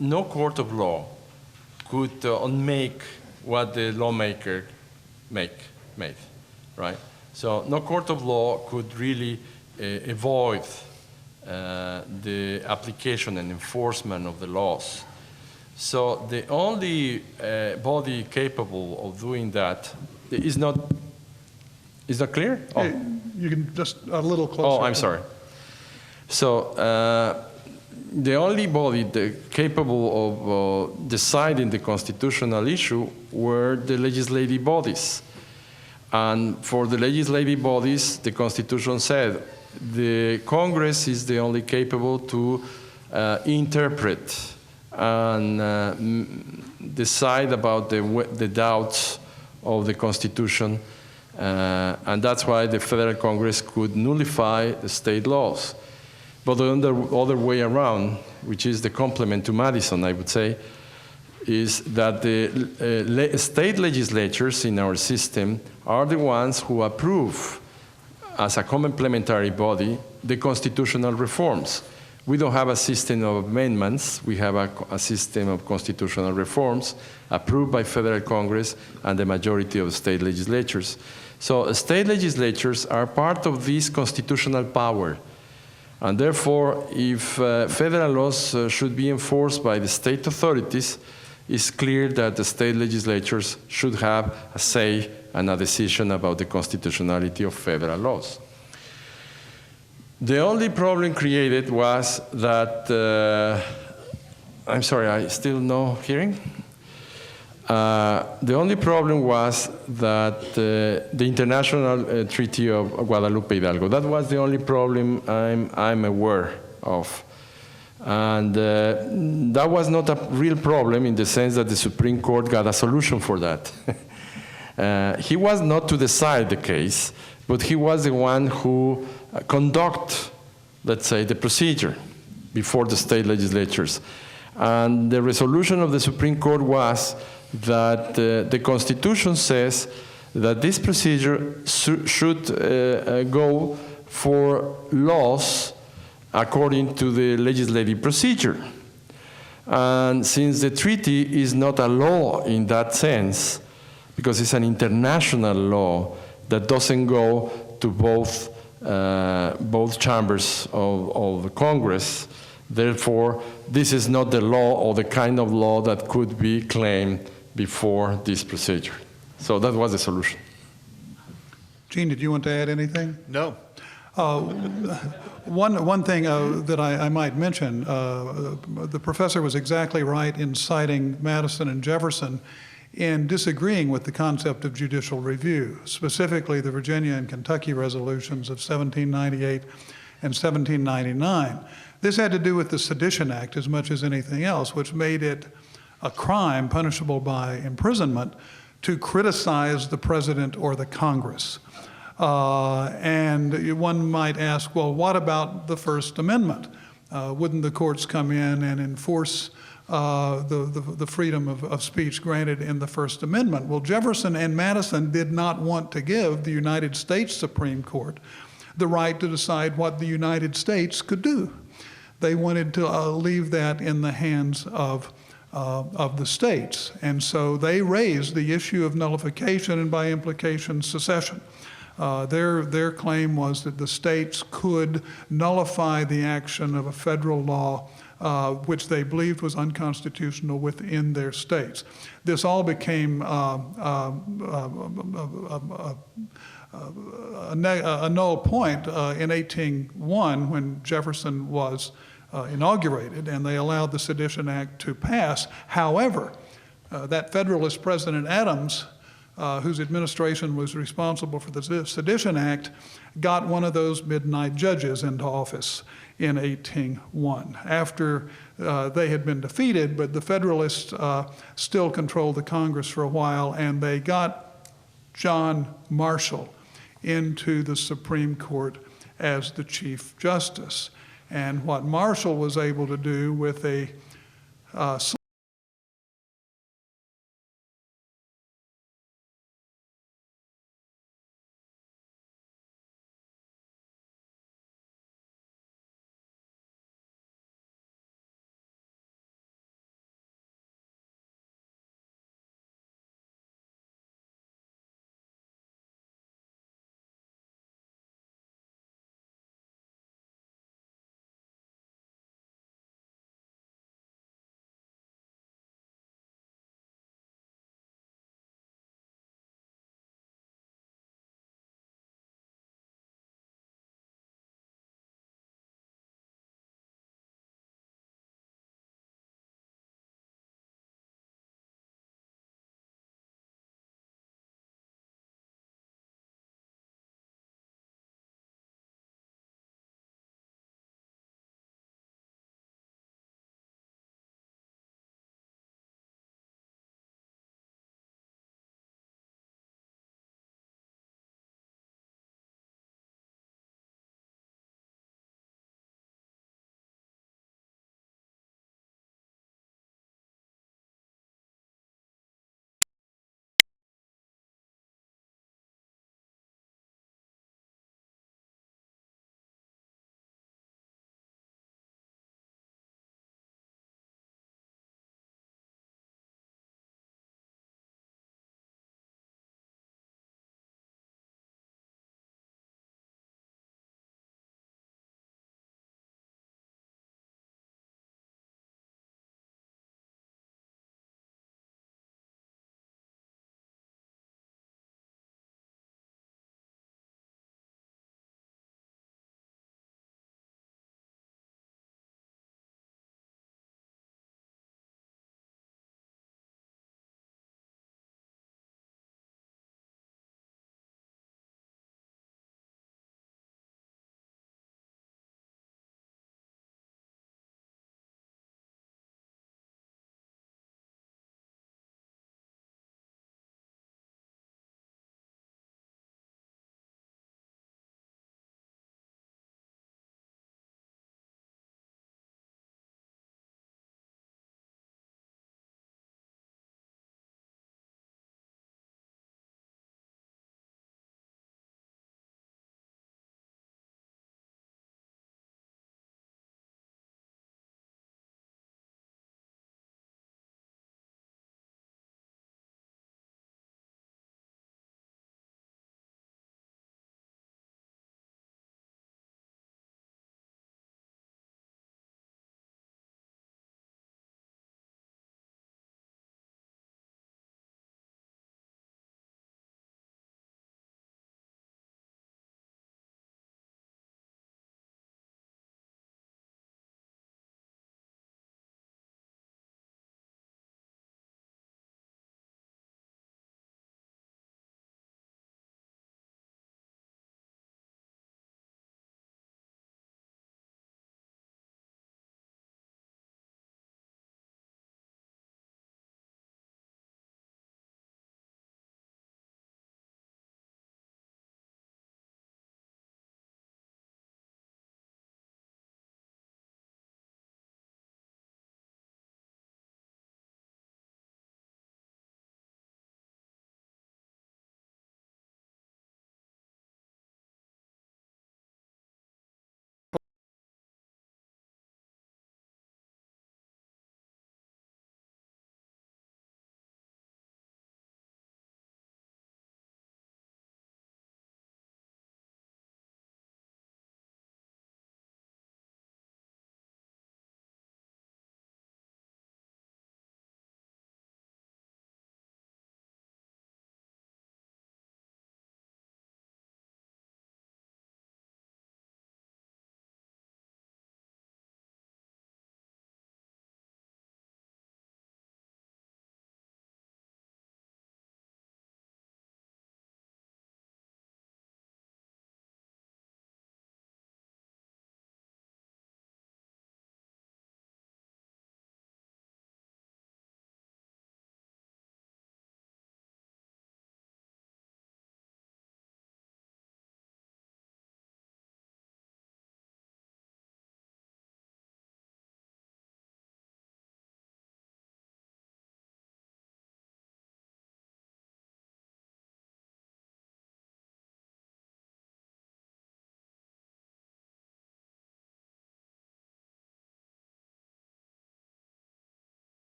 no court of law could unmake what the lawmaker made, right? So no court of law could really avoid the application and enforcement of the laws. So the only body capable of doing that is not clear? Oh. Hey, you can just a little closer. Oh, I'm sorry. So the only body capable of deciding the constitutional issue were the legislative bodies. And for the legislative bodies, the Constitution said the Congress is the only capable to interpret and decide about the doubts of the Constitution. And that's why the Federal Congress could nullify the state laws. But the other way around, which is the complement to Madison, I would say, is that the state legislatures in our system are the ones who approve, as a complementary body, the constitutional reforms. We don't have a system of amendments. We have a system of constitutional reforms approved by Federal Congress and the majority of state legislatures. So state legislatures are part of this constitutional power. And therefore, if federal laws should be enforced by the state authorities, it's clear that the state legislatures should have a say and a decision about the constitutionality of federal laws. The only problem created was that, I'm sorry, I still no hearing? The only problem was that the International Treaty of Guadalupe Hidalgo, that was the only problem I'm aware of. And that was not a real problem in the sense that the Supreme Court got a solution for that. He was not to decide the case, but he was the one who conducted, let's say, the procedure before the state legislatures. And the resolution of the Supreme Court was that the Constitution says that this procedure should go for laws according to the legislative procedure. And since the treaty is not a law in that sense, because it's an international law that doesn't go to both chambers of Congress, therefore, this is not the law or the kind of law that could be claimed before this procedure. So that was the solution. Gene, did you want to add anything? No. One thing that I might mention, the professor was exactly right in citing Madison and Jefferson in disagreeing with the concept of judicial review, specifically the Virginia and Kentucky resolutions of 1798 and 1799. This had to do with the Sedition Act as much as anything else, which made it a crime punishable by imprisonment to criticize the president or the Congress. And one might ask, well, what about the First Amendment? Wouldn't the courts come in and enforce the freedom of speech granted in the First Amendment? Well, Jefferson and Madison did not want to give the United States Supreme Court the right to decide what the United States could do. They wanted to leave that in the hands of the states. And so they raised the issue of nullification and by implication secession. Their claim was that the states could nullify the action of a federal law which they believed was unconstitutional within their states. This all became a null point in 1801 when Jefferson was inaugurated, and they allowed the Sedition Act to pass. However, that Federalist President Adams, whose administration was responsible for the Sedition Act, got one of those midnight judges into office in 1801 after they had been defeated, but the Federalists still controlled the Congress for a while, and they got John Marshall into the Supreme Court as the Chief Justice. And what Marshall was able to do with a